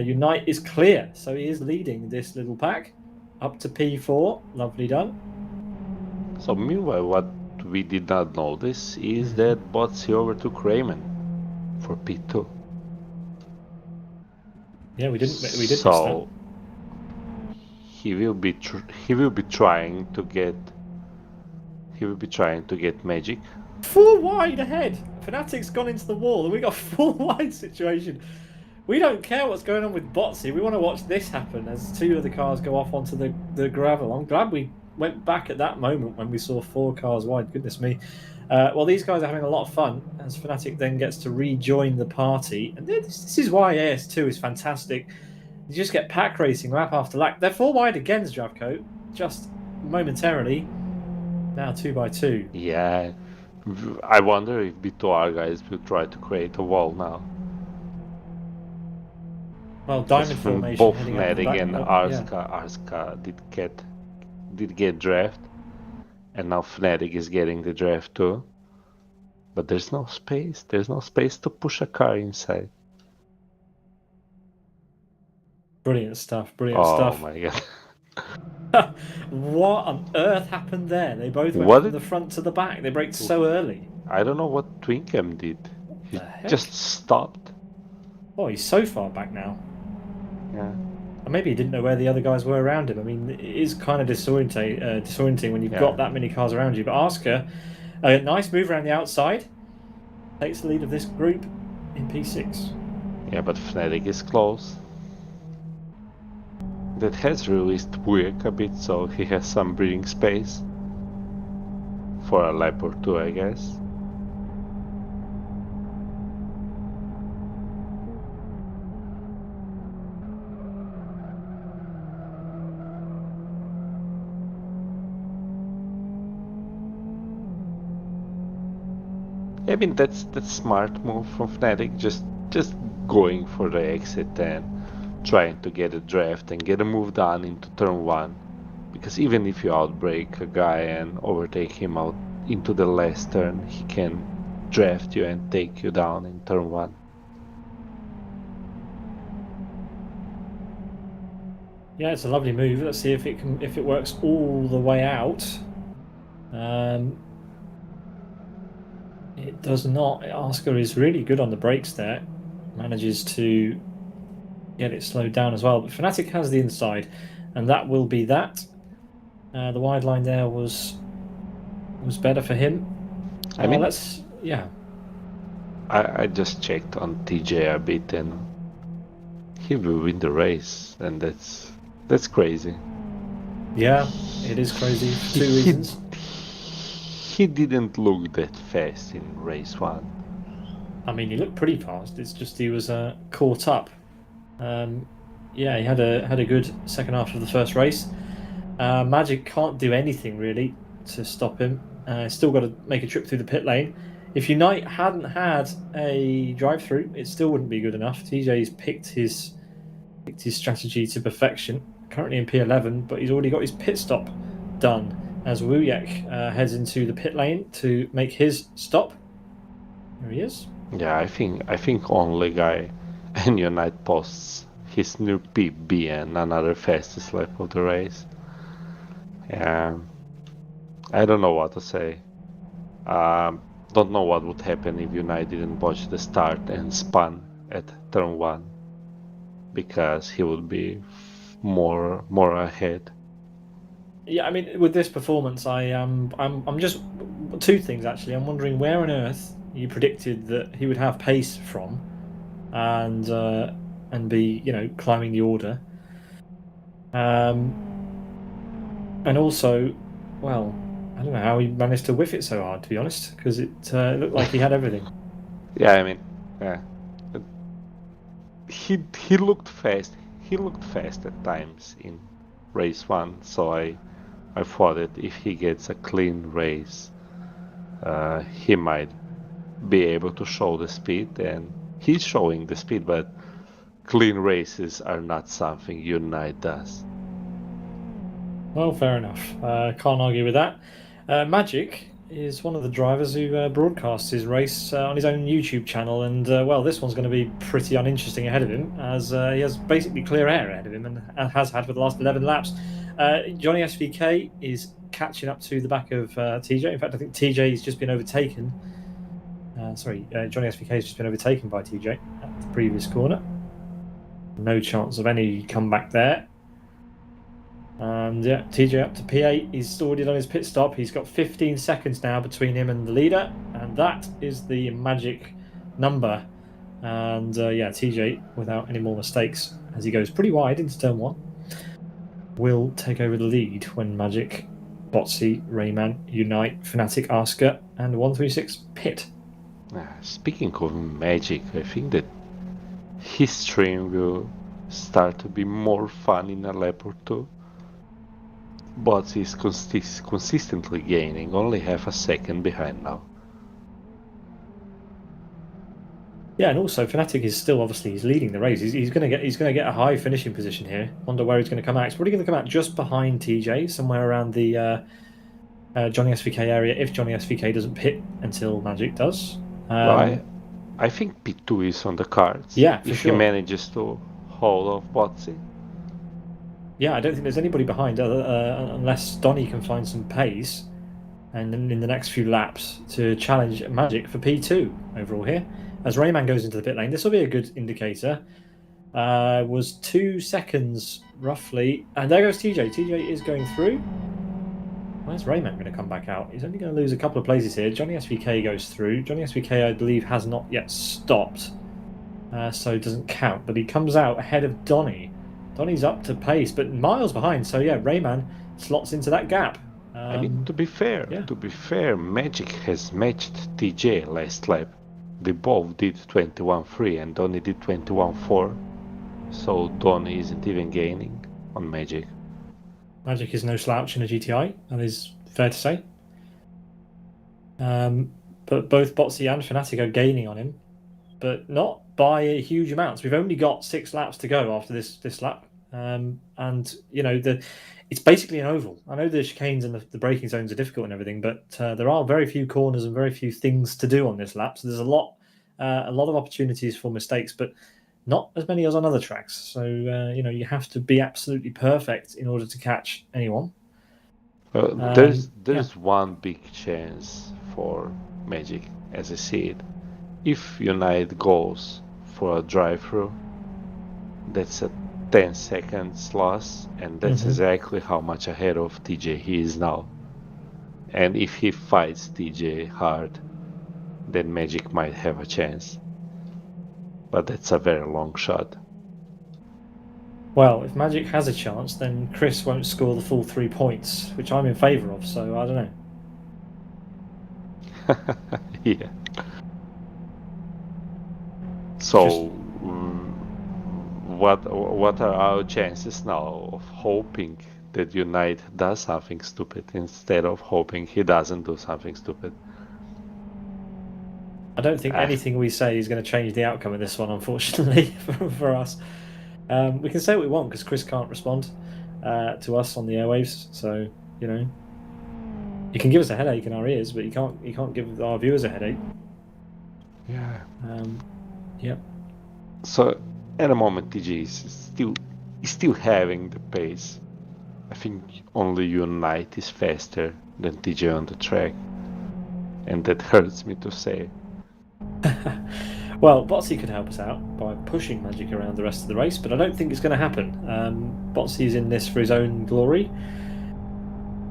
Unite is clear, so he is leading this little pack up to P4. Lovely done. So meanwhile, what we did not notice is that Botsy overtook Raymond for P2. Yeah, we did. So he will be trying to get Magic. 4 wide ahead. Fnatic's gone into the wall, and we got a 4 wide situation. We don't care what's going on with Botsy. We want to watch this happen as 2 of the cars go off onto the gravel. I'm glad we went back at that moment when we saw 4 cars wide. Goodness me. Well, these guys are having a lot of fun as Fnatic then gets to rejoin the party. And this is why AS2 is fantastic. You just get pack racing lap after lap. They're 4 wide again, Zdravko, just momentarily. Now 2x2. Yeah. I wonder if B2R guys will try to create a wall now. Well, diamond formation. Both Fnatic and Arska did get draft. And now Fnatic is getting the draft too. But there's no space. There's no space to push a car inside. Brilliant stuff. Brilliant Oh stuff. my god. What on earth happened there? They both went What from did- the front to the back. They braked so early. I don't know what Twinkham did. He The heck? just stopped. Oh, he's so far back now. Yeah. And maybe he didn't know where the other guys were around him. I mean, it is kind of disorienting when you've got that many cars around you. But Oscar, a nice move around the outside, takes the lead of this group in P6. Yeah, but Fnatic is close. That has released Buick a bit, so he has some breathing space. For a lap or two, I guess. I mean, that's smart move from Fnatic, just going for the exit and trying to get a draft and get a move done into turn 1. Because even if you outbrake a guy and overtake him out into the last turn, he can draft you and take you down in turn 1. Yeah, it's a lovely move. Let's see if it works all the way out. It does not. Oscar is really good on the brakes there. Manages to get it slowed down as well. But Fnatic has the inside, and that will be that. The wide line there was better for him. I mean, I just checked on TJ a bit, and he will win the race, and that's crazy. Yeah, it is crazy for 2 reasons. He didn't look that fast in race 1. I mean, he looked pretty fast. It's just he was caught up. Yeah, he had a good second half of the first race. Magic can't do anything really to stop him. Still got to make a trip through the pit lane. If Unite hadn't had a drive-through, it still wouldn't be good enough. TJ's picked his strategy to perfection. Currently in P11, but he's already got his pit stop done as Wujek heads into the pit lane to make his stop. There he is. Yeah, I think only guy and Unite posts his new PB and another fastest lap of the race. Yeah, I don't know what to say. Don't know what would happen if Unite didn't botch the start and spun at turn 1, because he would be more ahead. Yeah, I mean, with this performance, I'm just 2 things actually. I'm wondering where on earth you predicted that he would have pace from, and be climbing the order. And also, well, I don't know how he managed to whiff it so hard, to be honest, because it looked like he had everything. Yeah, I mean, yeah, he looked fast. He looked fast at times in race 1, so I thought that if he gets a clean race, he might be able to show the speed, and he's showing the speed, but clean races are not something Unite does. Well, fair enough. Can't argue with that. Magic is one of the drivers who broadcasts his race on his own YouTube channel, and well, this one's going to be pretty uninteresting ahead of him, as he has basically clear air ahead of him and has had for the last 11 laps. Johnny SVK is catching up to the back of TJ. In fact, I think TJ has just been overtaken. Johnny SVK has just been overtaken by TJ at the previous corner. No chance of any comeback there. And yeah, TJ up to P8. He's already done his pit stop. He's got 15 seconds now between him and the leader, and that is the magic number. And yeah, TJ, without any more mistakes, as he goes pretty wide into turn 1, will take over the lead when Magic, Botsy, Rayman, Unite, Fnatic, Asker, and 136 pit. Speaking of Magic, I think that his stream will start to be more fun in a lap or 2. Botsy is consistently gaining, only half a second behind now. Yeah, and also Fnatic is still obviously he's leading the race. He's going to get a high finishing position here. Wonder where he's going to come out. He's probably going to come out just behind TJ, somewhere around the Johnny SVK area if Johnny SVK doesn't pit until Magic does. Well, I think P2 is on the cards. Yeah, for if sure. he manages to hold off Botsy. Yeah, I don't think there's anybody behind unless Donny can find some pace and in the next few laps to challenge Magic for P2 overall here. As Rayman goes into the pit lane, this will be a good indicator. Was 2 seconds roughly, and there goes TJ. TJ is going through. Where's Rayman going to come back out? He's only going to lose a couple of places here. Johnny SVK goes through. Johnny SVK, I believe, has not yet stopped, so doesn't count. But he comes out ahead of Donny. Donny's up to pace, but miles behind. So yeah, Rayman slots into that gap. I mean, to be fair, Magic has matched TJ last lap. They both did 21.3 and Donny did 21.4. So Donny isn't even gaining on Magic. Magic is no slouch in a GTI, that is fair to say. But both Botsy and Fnatic are gaining on him, but not by a huge amounts. We've only got 6 laps to go after this lap, and you know it's basically an oval. I know the chicanes and the braking zones are difficult and everything, but there are very few corners and very few things to do on this lap. So there's a lot of opportunities for mistakes, but not as many as on other tracks. So you know you have to be absolutely perfect in order to catch anyone. There's one big chance for Magic, as I see it. If Unite goes for a drive-through, that's a 10 seconds loss, and that's exactly how much ahead of TJ he is now. And if he fights TJ hard, then Magic might have a chance. But that's a very long shot. Well, if Magic has a chance, then Chris won't score the full 3 points, which I'm in favour of, so I don't know. Yeah. So, what are our chances now of hoping that Unite does something stupid instead of hoping he doesn't do something stupid? I don't think anything we say is going to change the outcome of this one, unfortunately, for us. We can say what we want because Chris can't respond to us on the airwaves, so you know, you can give us a headache in our ears, but you can't give our viewers a headache. Yeah. Yep. So at the moment, TJ is still having the pace. I think only Unite is faster than TJ on the track, and that hurts me to say. Well, Botsy could help us out by pushing Magic around the rest of the race, but I don't think it's going to happen. Botsy's in this for his own glory,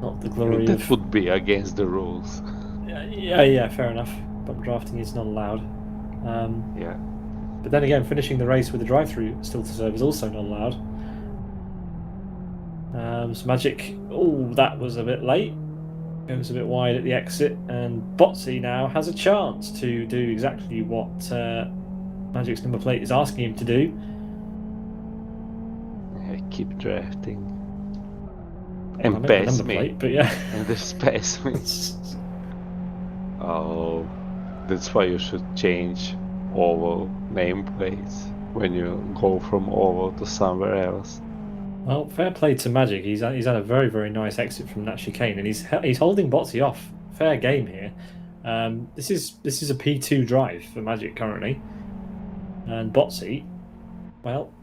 not the glory that would be against the rules. Yeah, fair enough. Bump drafting is not allowed. Yeah. But then again, finishing the race with a drive-through still to serve is also not allowed. So Magic, that was a bit late. Goes a bit wide at the exit, and Botsy now has a chance to do exactly what Magic's number plate is asking him to do. I keep drafting. And pass me. Plate, but yeah. And just pass me. Oh, that's why you should change oval nameplates when you go from oval to somewhere else. Well, fair play to Magic. He's had a very, very nice exit from that chicane, and he's holding Botsy off. Fair game here. This is a P2 drive for Magic currently, and Botsy, well,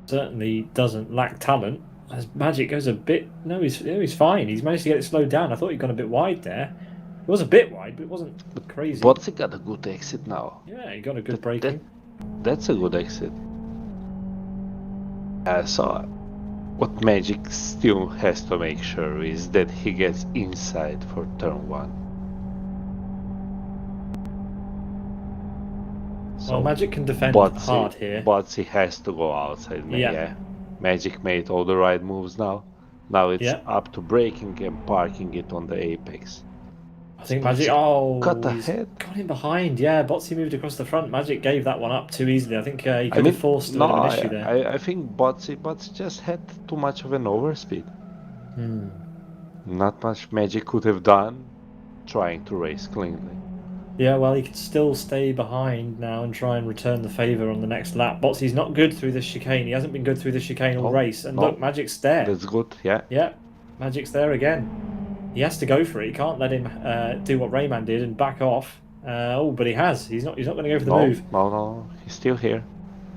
certainly doesn't lack talent. As Magic goes a bit, he's fine. He's managed to get it slowed down. I thought he'd gone a bit wide there. It was a bit wide, but it wasn't crazy. Botsy got a good exit now. Yeah, he got a good braking. That's a good exit. So what Magic still has to make sure is that he gets inside for turn 1. So Magic can defend hard here. Botsy has to go outside. Yeah. Magic made all the right moves now. Now it's up to braking and parking it on the apex. I think Magic got him behind. Yeah, Botsy moved across the front. Magic gave that one up too easily. I think he could have forced an issue there. I think Botsy just had too much of an overspeed. Not much Magic could have done trying to race cleanly. Yeah, well, he could still stay behind now and try and return the favour on the next lap. Botsy's not good through this chicane. He hasn't been good through this chicane all race. And look, Magic's there. That's good, yeah. Yeah, Magic's there again. He has to go for it. He can't let him do what Rayman did and back off. But he has. He's not going to go for the move. No. He's still here.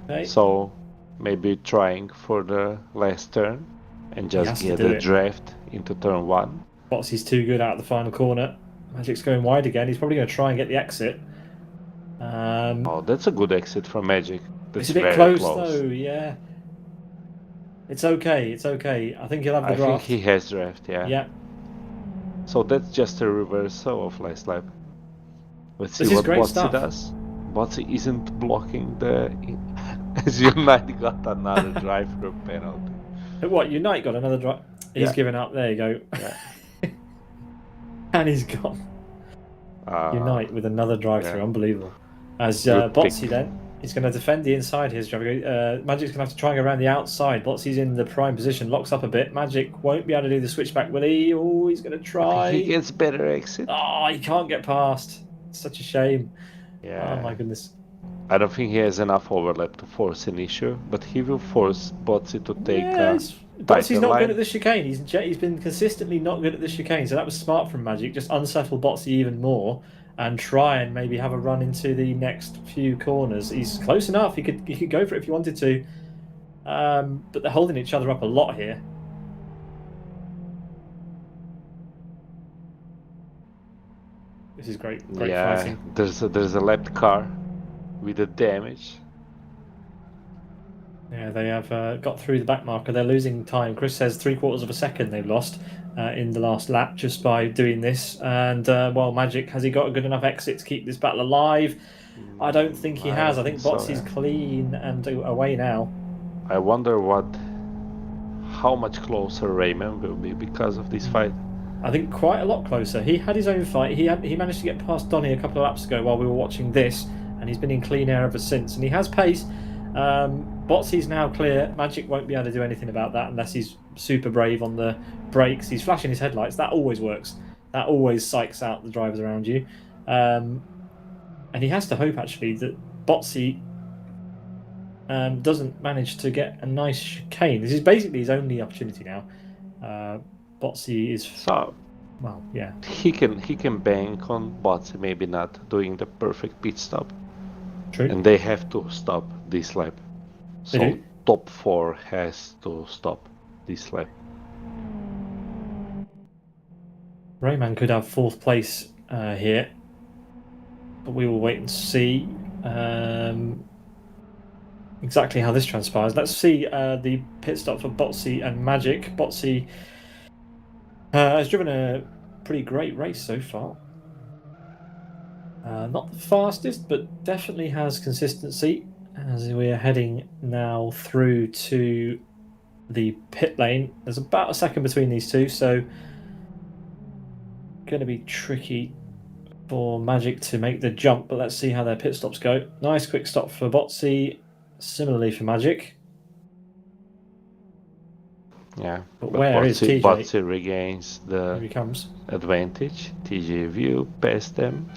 Okay. So maybe trying for the last turn and just get the draft into turn 1. Botsy's too good out of the final corner. Magic's going wide again. He's probably going to try and get the exit. Oh, that's a good exit from Magic. That's it's a bit close though, yeah. It's okay, it's okay. I think he'll have the draft. I think he has draft, yeah. Yeah. So that's just a reversal of last lap. Let's see what Botsy does. Botsy isn't blocking the... As Unite got another drive-through penalty. What, Unite got another drive? He's given up, there you go. Yeah. And he's gone. Unite with another drive-through, unbelievable. As Botsy then, he's going to defend the inside here. Magic's going to have to try and go around the outside. Botsy's in the prime position, locks up a bit. Magic won't be able to do the switchback, will he? Oh, he's going to try. He gets better exit. Oh, he can't get past. It's such a shame. Yeah. Oh my goodness. I don't think he has enough overlap to force an issue, but he will force Botsy to take Botsy's not good at the chicane. He's been consistently not good at the chicane, so that was smart from Magic. Just unsettle Botsy even more and try and maybe have a run into the next few corners. He's close enough. He could go for it if he wanted to, but they're holding each other up a lot here. This is great fighting. There's a left car with the damage. Yeah, they have got through the back marker. They're losing time. Chris says 3/4 of a second they've lost in the last lap just by doing this. And well, Magic, has he got a good enough exit to keep this battle alive? I don't think he has. I think Botsy's clean and away now. I wonder how much closer Rayman will be because of this fight. I think quite a lot closer. He had his own fight. He managed to get past Donny a couple of laps ago while we were watching this, and he's been in clean air ever since. And he has pace. Botsy's now clear. Magic won't be able to do anything about that unless he's super brave on the brakes. He's flashing his headlights. That always works. That always psychs out the drivers around you. And he has to hope, actually, that Botsy doesn't manage to get a nice chicane. This is basically his only opportunity now. Botsy is... well, yeah. He can bank on Botsy maybe not doing the perfect pit stop. True. And they have to stop this lap. So top 4 has to stop this lap. Rayman could have 4th place here, but we will wait and see exactly how this transpires. Let's see the pit stop for Botsy and Magic. Botsy has driven a pretty great race so far. Not the fastest, but definitely has consistency. As we are heading now through to the pit lane, there's about a second between these two, so going to be tricky for Magic to make the jump, but let's see how their pit stops go. Nice quick stop for Botsy, similarly for Magic. Yeah, but where is TJ? Botsy regains the Here he comes. Advantage. TJ will pass them.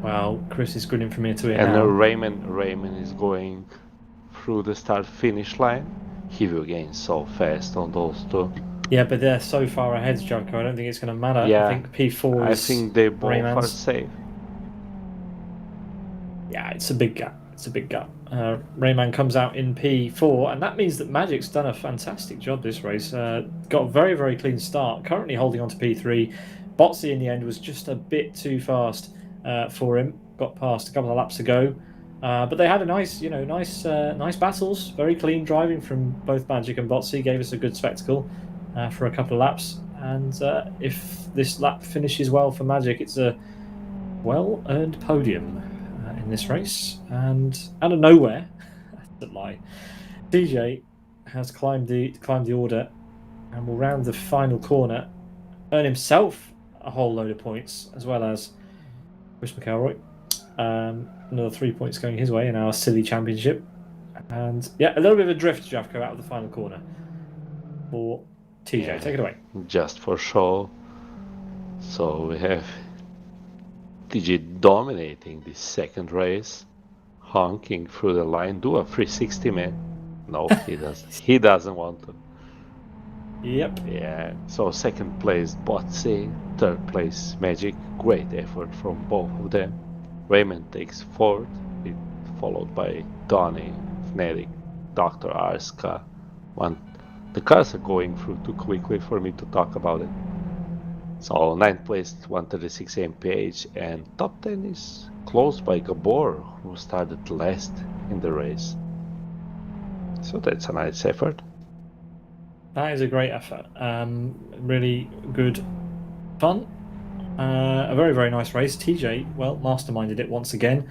Well, Chris is grinning from ear to ear and now. Rayman is going through the start-finish line. He will gain so fast on those two. Yeah, but they're so far ahead, Zdravko. I don't think it's going to matter. Yeah, I think P4 I think they both Rayman's. are safe. Yeah, it's a big gap. It's a big gap. Rayman comes out in P4, and that means that Magic's done a fantastic job this race. Got a very, very clean start. Currently holding on to P3. Botsy in the end was just a bit too fast for him. Got past a couple of laps ago, but they had a nice, nice battles. Very clean driving from both Magic and Botsy. Gave us a good spectacle for a couple of laps. And if this lap finishes well for Magic, it's a well-earned podium in this race. And out of nowhere, that's a lie, TJ has climbed the order and will round the final corner, earn himself a whole load of points, as well as Chris McElroy. Another 3 points going his way in our silly championship. And yeah, a little bit of a drift, Zdravko, out of the final corner for TJ. Yeah, take it away. Just for show. So we have TJ dominating this second race, honking through the line. Do a 360, man. No, he doesn't. He doesn't want to. Yep. Yeah, so second place Botsy, third place Magic. Great effort from both of them. Raymond takes fourth, followed by Donny, Fnatic, Dr. Arska. The cars are going through too quickly for me to talk about it. So ninth place 136 mph, and top 10 is closed by Gabor, who started last in the race. So that's a nice effort. That is a great effort. Really good fun. A very, very nice race. TJ, well, masterminded it once again.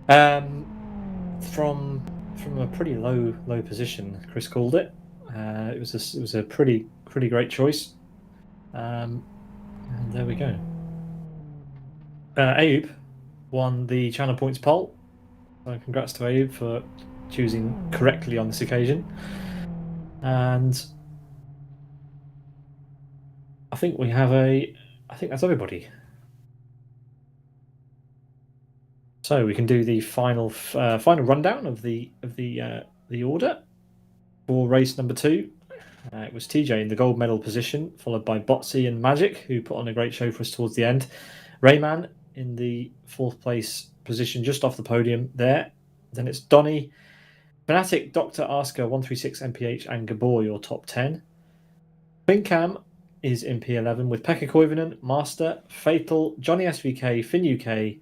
From a pretty low position, Chris called it. It was a pretty great choice. And there we go. Ayub won the channel points poll. So congrats to Ayub for choosing correctly on this occasion. And I think we have I think that's everybody. So we can do the final rundown of the order for race number 2. It was TJ in the gold medal position, followed by Botsy and Magic, who put on a great show for us towards the end. Rayman in the 4th place position, just off the podium there. Then it's Donny, Fnatic, Dr. Asker, 136 MPH, and Gabor, your top 10. Quincam is in P11 with Pekka Koivunen, Master, Fatal, Johnny SVK, Finn UK,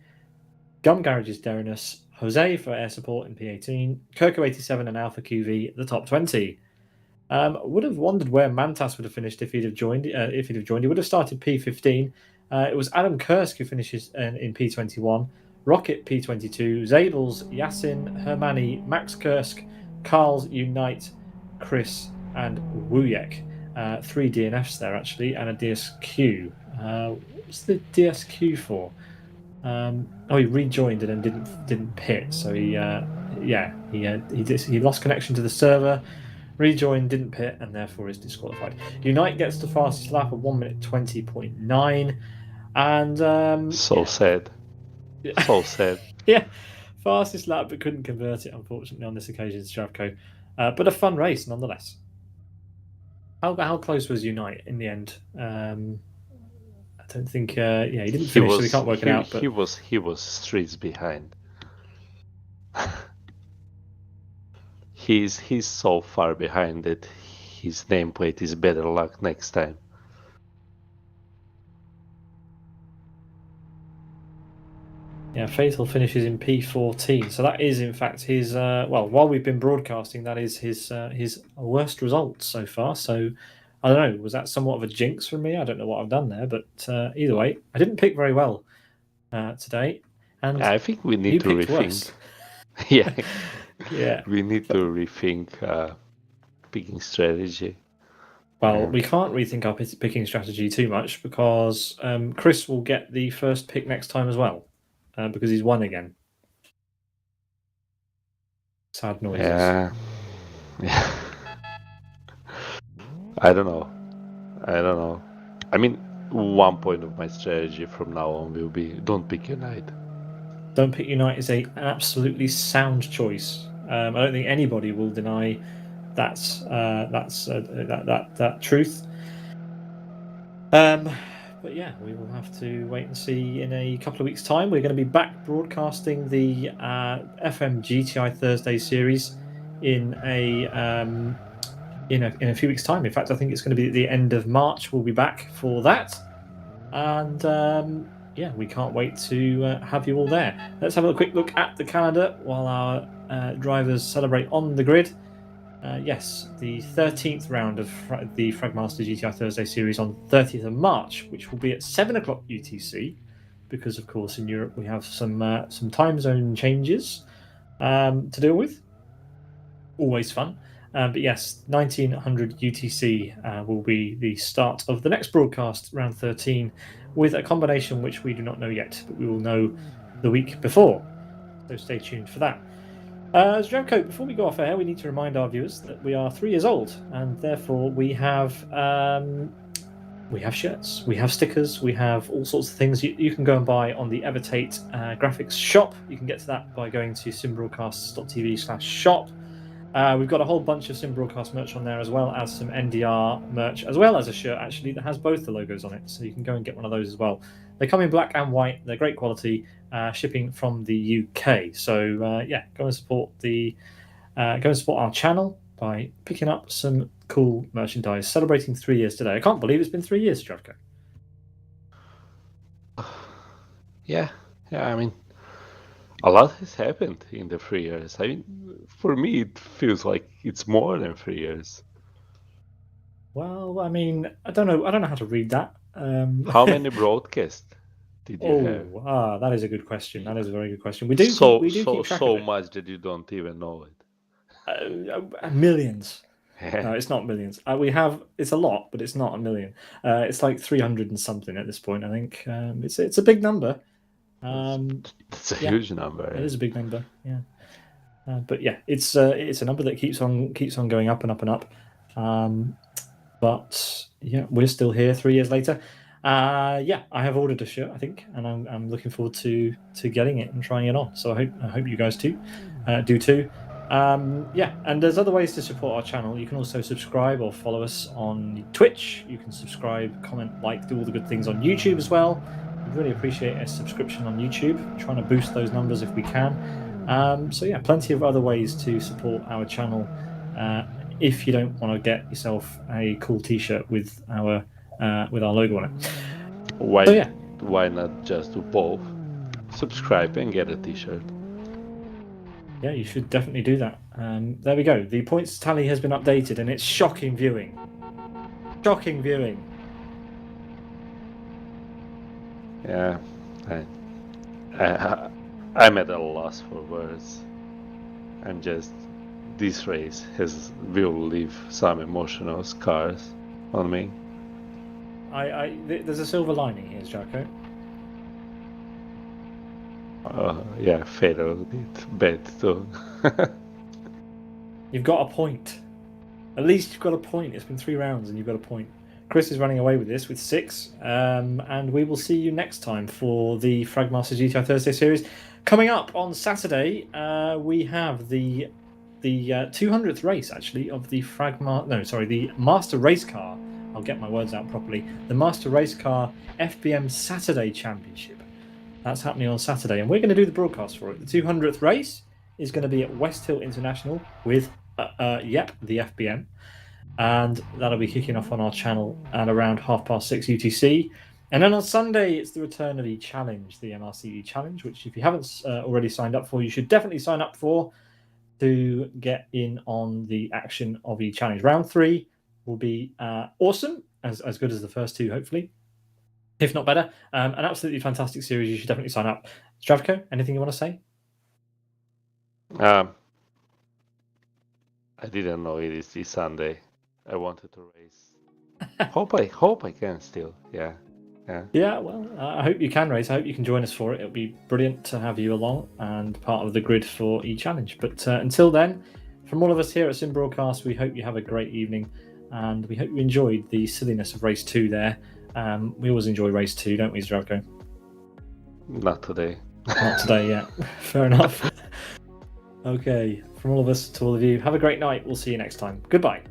Gum Garage's Derinus, Jose for air support in P18, Kirko87 and Alpha QV the top 20. Would have wondered where Mantas would have finished if he'd have joined. He would have started P15. It was Adam Kursk who finishes in P21, Rocket P22, Zables, Yasin, Hermani, Max Kursk, Carl's Unite, Chris, and Wuyek. 3 DNFs there actually, and a DSQ. What's the DSQ for? He rejoined and then didn't pit, so he lost connection to the server, rejoined, didn't pit, and therefore is disqualified. Unite gets the fastest lap of 1 minute 20.9, and so sad. So sad. Yeah, fastest lap, but couldn't convert it unfortunately on this occasion, Zdravko. But a fun race nonetheless. How close was Unite in the end? I don't think. He didn't finish, so we can't work it out. But he was streets behind. he's so far behind that his nameplate is better luck next time. Yeah, Fatal finishes in P14, so that is in fact his. While we've been broadcasting, that is his worst result so far. So I don't know. Was that somewhat of a jinx from me? I don't know what I've done there, but either way, I didn't pick very well today. And I think we need to rethink. Yeah, we need to rethink picking strategy. Well, we can't rethink our picking strategy too much because Chris will get the first pick next time as well because he's won again. Sad noises. Yeah. I don't know. I mean, one point of my strategy from now on will be don't pick Unite. Don't pick Unite is an absolutely sound choice. I don't think anybody will deny that truth. But yeah, we will have to wait and see in a couple of weeks' time. We're going to be back broadcasting the FM GTI Thursday series in a few weeks' time. In fact, I think it's going to be at the end of March. We'll be back for that, and we can't wait to have you all there. Let's have a quick look at the calendar while our drivers celebrate on the grid. Yes, the 13th round of the Fragmaster GTI Thursday series on 30th of March, which will be at 7 o'clock UTC, because of course in Europe we have some time zone changes to deal with. Always fun. But yes, 1900 UTC will be the start of the next broadcast, round 13, with a combination which we do not know yet, but we will know the week before. So stay tuned for that. Zdravko, before we go off air, we need to remind our viewers that we are 3 years old, and therefore we have shirts, we have stickers, we have all sorts of things you can go and buy on the Evertate graphics shop. You can get to that by going to simbroadcasts.tv/shop. We've got a whole bunch of Sim Broadcast merch on there, as well as some NDR merch, as well as a shirt actually that has both the logos on it. So you can go and get one of those as well. They come in black and white. They're great quality, shipping from the UK. So yeah, go and support our channel by picking up some cool merchandise. Celebrating 3 years today. I can't believe it's been 3 years, Zdravko. Yeah, I mean, a lot has happened in the 3 years. I mean, for me, it feels like it's more than 3 years. Well, I mean, I don't know how to read that. How many broadcasts did you have? That is a good question. That is a very good question. We do keep track of it. Much that you don't even know it. Millions. No, it's not millions. It's a lot, but it's not a million. It's like 300 and something at this point, I think. It's a big number. It's a huge number. It is a big number, yeah. But yeah, it's a number that keeps on going up and up and up. But yeah, we're still here 3 years later. Yeah, I have ordered a shirt, I think, and I'm looking forward to getting it and trying it on. So I hope you guys do too. Yeah, and there's other ways to support our channel. You can also subscribe or follow us on Twitch. You can subscribe, comment, like, do all the good things on YouTube as well. We'd really appreciate a subscription on YouTube. We're trying to boost those numbers if we can. So yeah, plenty of other ways to support our channel. If you don't want to get yourself a cool T-shirt with our logo on it. Why not just do both? Subscribe and get a T-shirt. Yeah, you should definitely do that. There we go. The points tally has been updated, and it's shocking viewing. Shocking viewing. Yeah, I'm at a loss for words. This race will leave some emotional scars on me. There's a silver lining here, Zdravko. Yeah, fate a little bit bad too. You've got a point. At least you've got a point. It's been 3 rounds and you've got a point. Chris is running away with this with 6, and we will see you next time for the Fragmaster GTI Thursday series. Coming up on Saturday, we have the 200th race actually of the the Master Race Car. I'll get my words out properly. The Master Race Car FBM Saturday Championship. That's happening on Saturday, and we're going to do the broadcast for it. The 200th race is going to be at West Hill International with the FBM. And that'll be kicking off on our channel at around 6:30 UTC. And then on Sunday, it's the return of the challenge, the MRCE challenge, which if you haven't already signed up for, you should definitely sign up for to get in on the action of the challenge. Round 3 will be awesome, as good as the first 2, hopefully, if not better. An absolutely fantastic series. You should definitely sign up. Zdravko, anything you want to say? I didn't know it is this Sunday. I wanted to race. hope I can still. Yeah. Well, I hope you can race. I hope you can join us for it. It'll be brilliant to have you along and part of the grid for e-challenge. But until then, from all of us here at Sim Broadcast, we hope you have a great evening, and we hope you enjoyed the silliness of race 2 there. We always enjoy race 2, don't we, Zdravko? Not today. Not today, yeah. Fair enough. Okay, from all of us to all of you, have a great night. We'll see you next time. Goodbye.